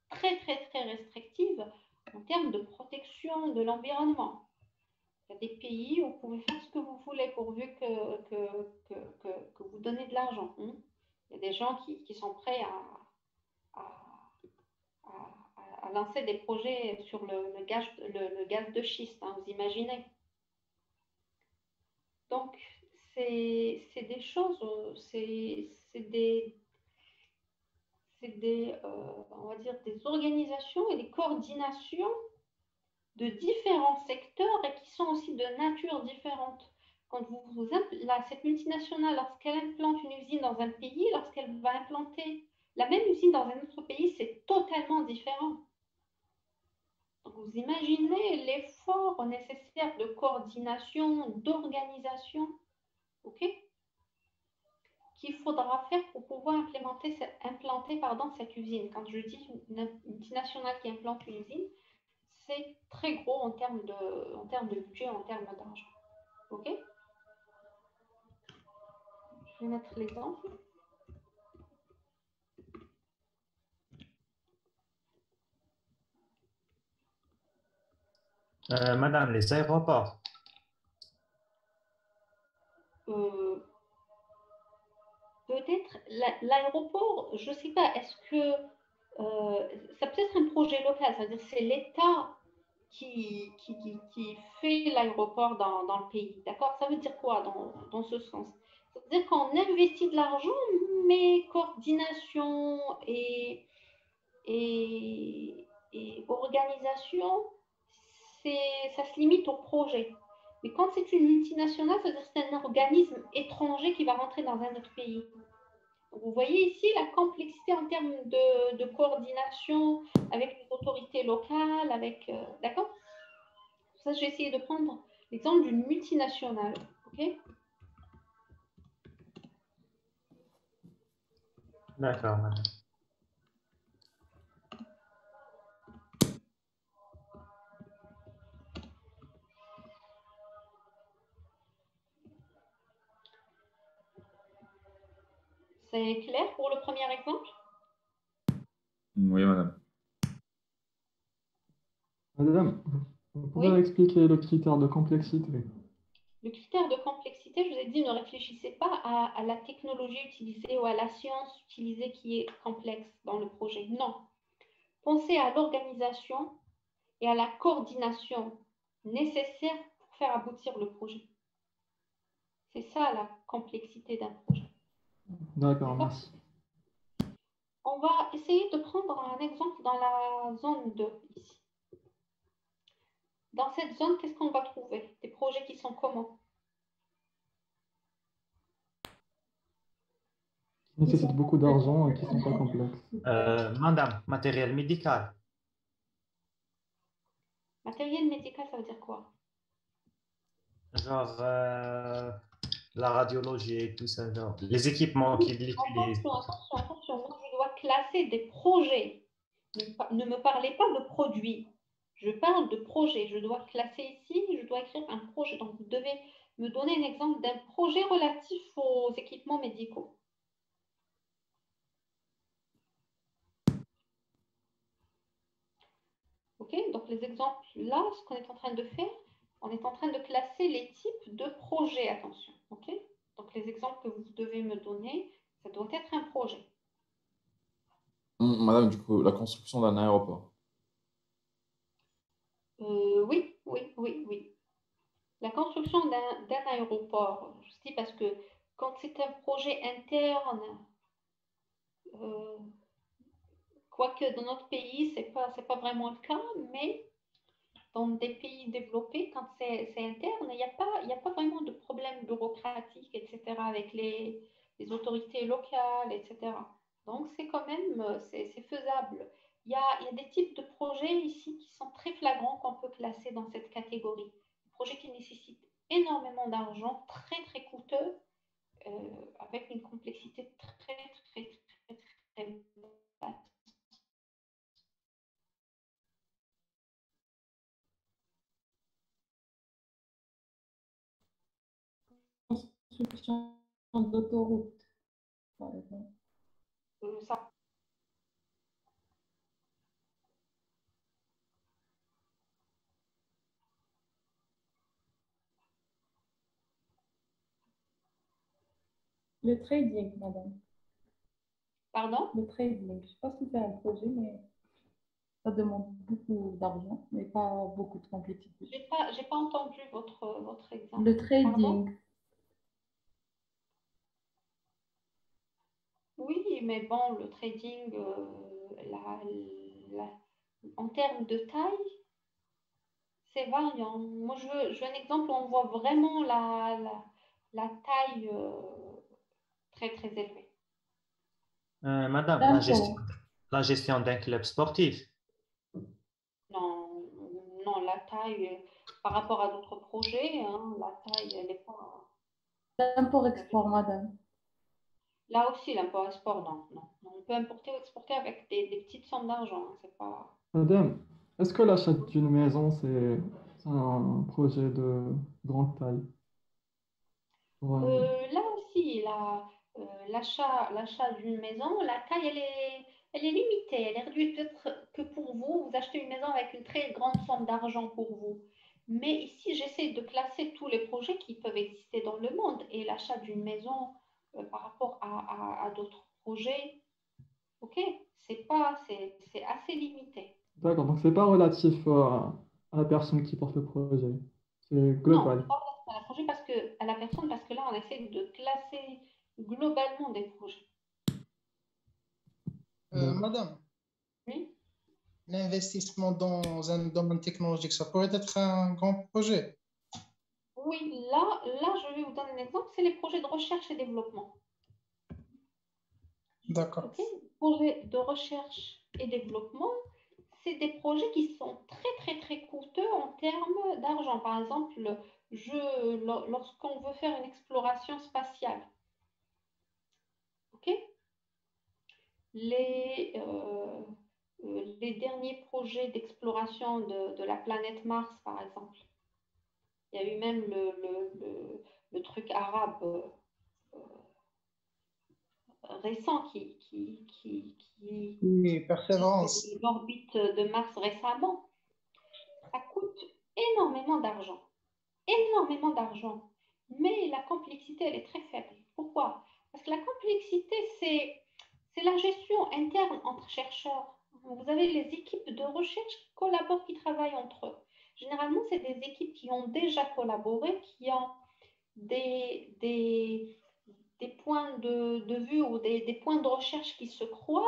très très très restrictives en termes de protection de l'environnement. Il y a des pays où vous pouvez faire ce que vous voulez pourvu que vous donnez de l'argent. Hein. Il y a des gens qui sont prêts à lancer des projets sur le gaz de schiste, hein, vous imaginez. Donc, c'est des choses, on va dire, des organisations et des coordinations de différents secteurs et qui sont aussi de nature différente. Quand cette multinationale, lorsqu'elle implante une usine dans un pays, lorsqu'elle va implanter la même usine dans un autre pays, c'est totalement différent. Donc, vous imaginez l'effort nécessaire de coordination, d'organisation, ok, qu'il faudra faire pour pouvoir implanter cette usine. Quand je dis une multinationale qui implante une usine, c'est très gros en termes de budget, en termes d'argent. OK? Je vais mettre l'exemple. Madame, les aéroports. Peut-être l'aéroport, je ne sais pas, est-ce que ça peut être un projet local, c'est-à-dire c'est l'État qui fait l'aéroport dans le pays. D'accord? Ça veut dire quoi dans ce sens? Ça veut dire qu'on investit de l'argent, mais coordination et organisation, ça se limite au projet. Mais quand c'est une multinationale, ça veut dire que c'est un organisme étranger qui va rentrer dans un autre pays. Donc, vous voyez ici la complexité en termes de coordination avec les autorités locales, d'accord? Pour ça, j'ai essayé de prendre l'exemple d'une multinationale. Ok? D'accord, madame. C'est clair pour le premier exemple? Oui, madame. Madame, vous pouvez Oui. expliquer le critère de complexité? Le critère de complexité, je vous ai dit, ne réfléchissez pas à la technologie utilisée ou à la science utilisée qui est complexe dans le projet. Non. Pensez à l'organisation et à la coordination nécessaire pour faire aboutir le projet. C'est ça la complexité d'un projet. D'accord, merci. On va essayer de prendre un exemple dans la zone 2 ici. Dans cette zone, qu'est-ce qu'on va trouver? Des projets qui sont comment? Qui nécessitent beaucoup d'argent et qui ne sont pas complexes. Madame, matériel médical. Matériel médical, ça veut dire quoi? Genre la radiologie et tout ça, genre les équipements qu'ils utilisent. Attention. Moi, je dois classer des projets. Ne me parlez pas de produits. Je parle de projet. Je dois classer ici, je dois écrire un projet. Donc, vous devez me donner un exemple d'un projet relatif aux équipements médicaux. Ok, donc les exemples là, ce qu'on est en train de faire, on est en train de classer les types de projets, attention. Ok, donc les exemples que vous devez me donner, ça doit être un projet. Madame, du coup, la construction d'un aéroport. Oui. La construction d'un aéroport, je dis parce que quand c'est un projet interne, quoique dans notre pays, c'est pas vraiment le cas, mais dans des pays développés, quand c'est interne, il n'y a pas vraiment de problème bureaucratique, etc., avec les autorités locales, etc. Donc, c'est quand même, c'est faisable. Il y a des types de projets ici qui sont très flagrants qu'on peut classer dans cette catégorie. Des projets qui nécessitent énormément d'argent, très, très coûteux, avec une complexité très basse. Construction d'autoroute, par exemple. Ça, Le trading, madame. pardon? Le trading. Je ne sais pas si c'est un projet, mais ça demande beaucoup d'argent, mais pas beaucoup de complexité. J'ai pas entendu votre exemple. Le Pardon? trading. Oui, mais bon, le trading, en termes de taille, c'est variant. Moi, je veux un exemple où on voit vraiment la taille très, très élevée. Madame, D'impôt. la gestion d'un club sportif. Non, la taille, par rapport à d'autres projets, hein, la taille, elle n'est pas... D'import-export, madame. Là aussi, l'import-export, non. On peut importer ou exporter avec des petites sommes d'argent, hein, c'est pas... Madame, est-ce que l'achat d'une maison, c'est un projet de grande taille? Là aussi, l'achat d'une maison, la taille, elle est limitée. Elle est réduite peut-être que pour vous. Vous achetez une maison avec une très grande somme d'argent pour vous. Mais ici, j'essaie de classer tous les projets qui peuvent exister dans le monde. Et l'achat d'une maison par rapport à d'autres projets, ok, c'est assez limité. D'accord, donc c'est pas relatif à la personne qui porte le projet. C'est Non, c'est global. pas à la projet à la personne, parce que là, on essaie de classer globalement des projets. D'accord. Madame, Oui. l'investissement dans un domaine technologique, ça pourrait être un grand projet. Oui, là, je vais vous donner un exemple, c'est les projets de recherche et développement. D'accord. Ok. Projets de recherche et développement, c'est des projets qui sont très, très, très coûteux en termes d'argent. Par exemple, lorsqu'on veut faire une exploration spatiale, ok, les derniers projets d'exploration de la planète Mars, par exemple, il y a eu même le truc arabe récent Oui, Persévérance. l'orbite de Mars récemment. Ça coûte énormément d'argent. Énormément d'argent. Mais la complexité, elle est très faible. Pourquoi? Parce que la complexité, c'est la gestion interne entre chercheurs. Vous avez les équipes de recherche qui collaborent, qui travaillent entre eux. Généralement, c'est des équipes qui ont déjà collaboré, qui ont des points de vue ou des points de recherche qui se croisent.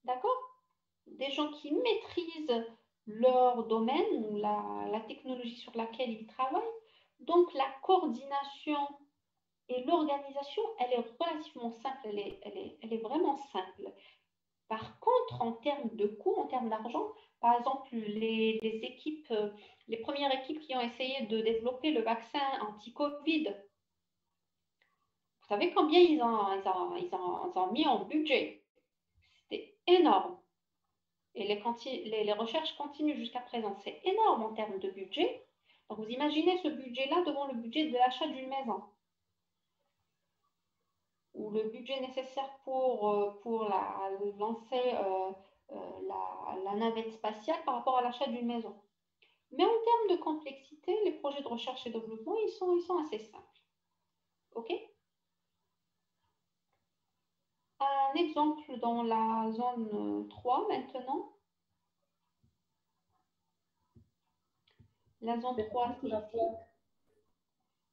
D'accord? Des gens qui maîtrisent leur domaine ou la technologie sur laquelle ils travaillent. Donc, la coordination et l'organisation, elle est relativement simple, elle est vraiment simple. Par contre, en termes de coûts, en termes d'argent, par exemple, les premières équipes qui ont essayé de développer le vaccin anti-Covid, vous savez combien ils ont mis en budget? C'était énorme. Et les recherches continuent jusqu'à présent. C'est énorme en termes de budget. Donc, vous imaginez ce budget-là devant le budget de l'achat d'une maison ou le budget nécessaire pour lancer la navette spatiale par rapport à l'achat d'une maison. Mais en termes de complexité, les projets de recherche et développement, ils sont assez simples. OK? Un exemple dans la zone 3 maintenant. La zone 3, c'est ici.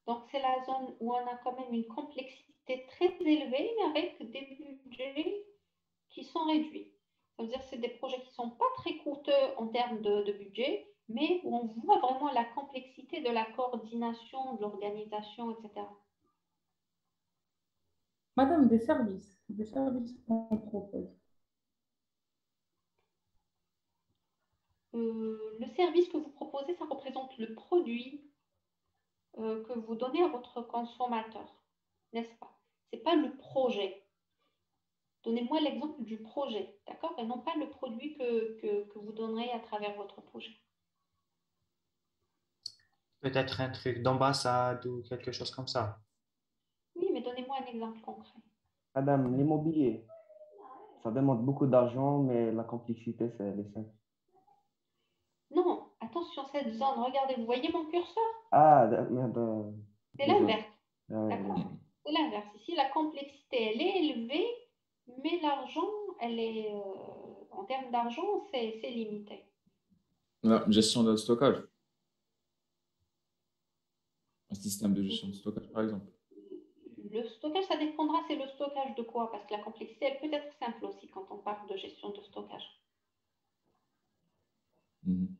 Donc, c'est la zone où on a quand même une complexité très élevée, mais avec des budgets qui sont réduits. Ça veut dire que c'est des projets qui ne sont pas très coûteux en termes de budget, mais où on voit vraiment la complexité de la coordination, de l'organisation, etc. Madame, des services qu'on propose. Le service que vous proposez, ça représente le produit que vous donnez à votre consommateur, n'est-ce pas? Ce n'est pas le projet. Donnez-moi l'exemple du projet, d'accord? Et non pas le produit que vous donnerez à travers votre projet. Peut-être un truc d'ambassade ou quelque chose comme ça. Oui, mais donnez-moi un exemple concret. Madame, l'immobilier, ça demande beaucoup d'argent, mais la complexité, c'est les simple. Non, attention, cette zone, regardez, vous voyez mon curseur? Ah, C'est désolé. l'inverse, d'accord? C'est l'inverse. Ici, la complexité, elle est élevée, mais l'argent, en termes d'argent, c'est limité. La gestion de stockage. Un système de gestion de stockage, par exemple. Le stockage, ça dépendra, c'est le stockage de quoi? Parce que la complexité, elle peut être simple aussi quand on parle de gestion de stockage. Mhm.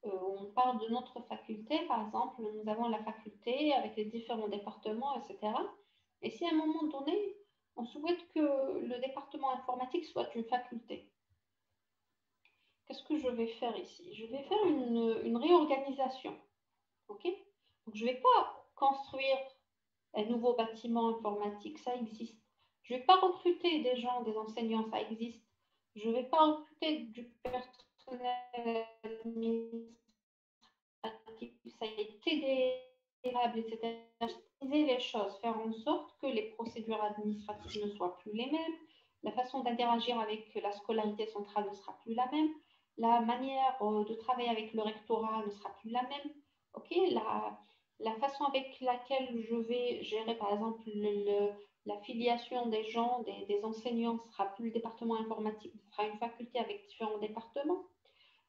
On parle de notre faculté, par exemple, nous avons la faculté avec les différents départements, etc. Et si à un moment donné, on souhaite que le département informatique soit une faculté, qu'est-ce que je vais faire ici? Je vais faire une réorganisation. OK? Donc, je ne vais pas construire un nouveau bâtiment informatique, ça existe. Je ne vais pas recruter des gens, des enseignants, ça existe. Je ne vais pas recruter du personnel administratif, ça a été dérable, etc. Optimiser les choses, faire en sorte que les procédures administratives ne soient plus les mêmes, la façon d'interagir avec la scolarité centrale ne sera plus la même, la manière de travailler avec le rectorat ne sera plus la même. Ok, la façon avec laquelle je vais gérer, par exemple, la filiation des gens, des enseignants, ne sera plus le département informatique, ce sera une faculté avec différents départements.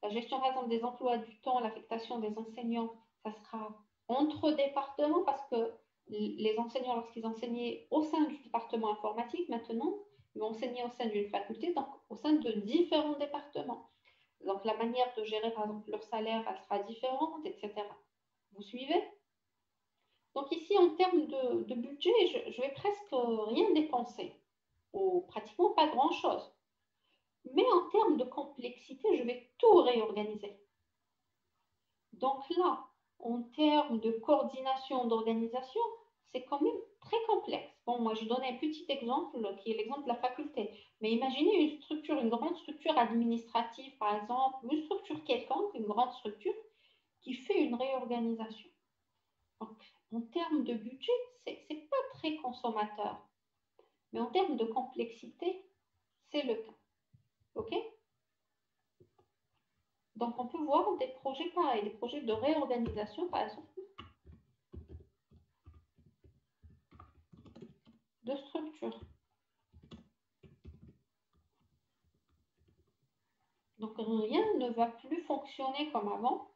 La gestion, par exemple, des emplois du temps, l'affectation des enseignants, ça sera entre départements parce que les enseignants, lorsqu'ils enseignaient au sein du département informatique, maintenant, ils vont enseigner au sein d'une faculté, donc au sein de différents départements. Donc, la manière de gérer, par exemple, leur salaire, elle sera différente, etc. Vous suivez? Donc, ici, en termes de budget, je vais presque rien dépenser, ou pratiquement pas grand-chose. Mais en termes de complexité, je vais tout réorganiser. Donc là, en termes de coordination, d'organisation, c'est quand même très complexe. Bon, moi, je donne un petit exemple qui est l'exemple de la faculté. Mais imaginez une structure, une grande structure administrative, par exemple, une structure quelconque, une grande structure qui fait une réorganisation. Donc, en termes de budget, c'est pas très consommateur. Mais en termes de complexité, c'est le cas. OK? Donc, on peut voir des projets pareils, des projets de réorganisation, par exemple, de structure. Donc, rien ne va plus fonctionner comme avant.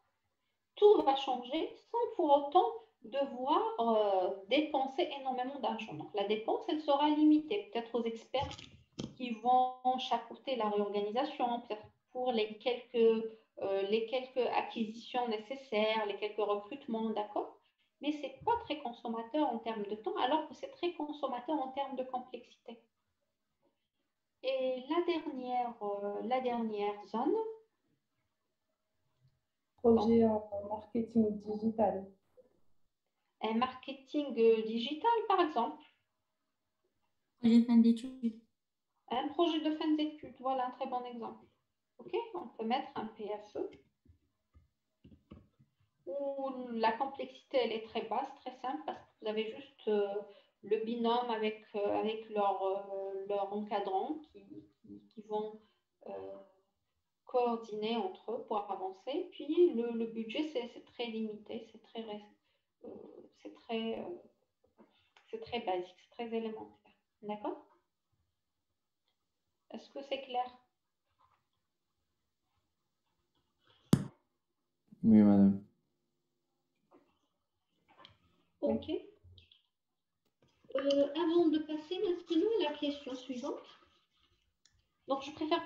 Tout va changer sans pour autant devoir dépenser énormément d'argent. Donc, la dépense, elle sera limitée, peut-être aux experts qui vont chapeauter la réorganisation, peut-être pour les quelques acquisitions nécessaires, les quelques recrutements, d'accord? Mais ce n'est pas très consommateur en termes de temps, alors que c'est très consommateur en termes de complexité. Et la dernière zone. Projet en marketing digital. Un marketing digital, par exemple. Projet de fin d'études. Un projet de fin d'études, voilà un très bon exemple. OK, on peut mettre un PFE où la complexité, elle est très basse, très simple, parce que vous avez juste le binôme avec leur encadrant qui vont coordonner entre eux pour avancer. Puis le budget, c'est très limité, c'est très basique, c'est très élémentaire. D'accord? Est-ce que c'est clair? Oui, madame. OK. Avant de passer maintenant à la question suivante. Donc, je préfère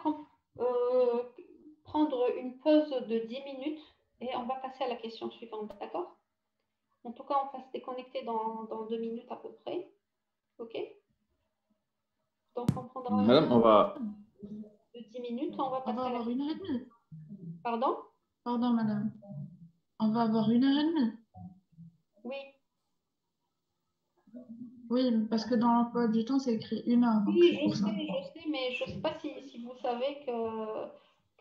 prendre une pause de 10 minutes et on va passer à la question suivante, d'accord? En tout cas, on va se déconnecter dans 2 minutes à peu près. OK? Donc, on prendra Madame, on va... de 10 minutes, on va On passer va à la avoir une heure et demie. Pardon? Pardon, madame. On va avoir une heure et demie. Oui. Oui, parce que dans l'emploi du temps, c'est écrit une heure. Donc Oui, c'est pour ça. je sais, mais je ne sais pas si vous savez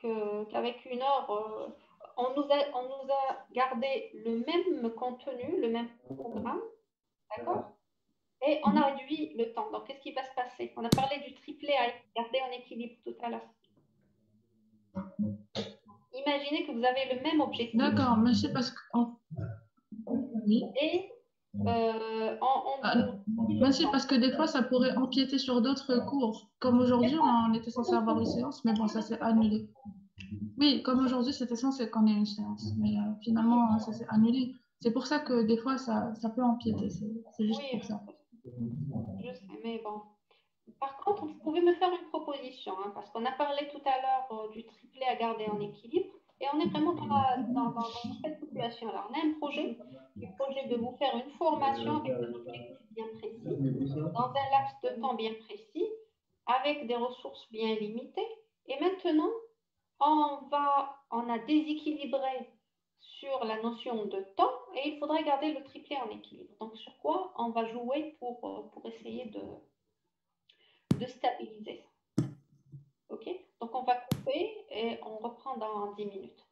qu'avec une heure, on nous a gardé le même contenu, le même programme, d'accord? Et on a réduit le temps. Donc, qu'est-ce qui va se passer? On a parlé du triplet à garder en équilibre tout à l'heure. Imaginez que vous avez le même objectif. D'accord, mais c'est parce que... Oui. Et mais c'est parce que des fois, ça pourrait empiéter sur d'autres cours. Comme aujourd'hui, on était censé avoir une séance, mais bon, ça s'est annulé. Oui, comme aujourd'hui, c'était censé qu'on ait une séance, mais finalement, ça s'est annulé. C'est pour ça que des fois, ça peut empiéter. C'est juste pour ça. Je sais, mais bon. Par contre, vous pouvez me faire une proposition, hein, parce qu'on a parlé tout à l'heure du triplet à garder en équilibre, et on est vraiment dans cette situation-là. On a un projet, le projet de vous faire une formation avec des objectifs bien précis, dans un laps de temps bien précis, avec des ressources bien limitées. Et maintenant, on a déséquilibré sur la notion de temps, et il faudrait garder le triplet en équilibre. Donc, sur quoi on va jouer pour essayer de stabiliser ça. OK? Donc, on va couper et on reprend dans 10 minutes.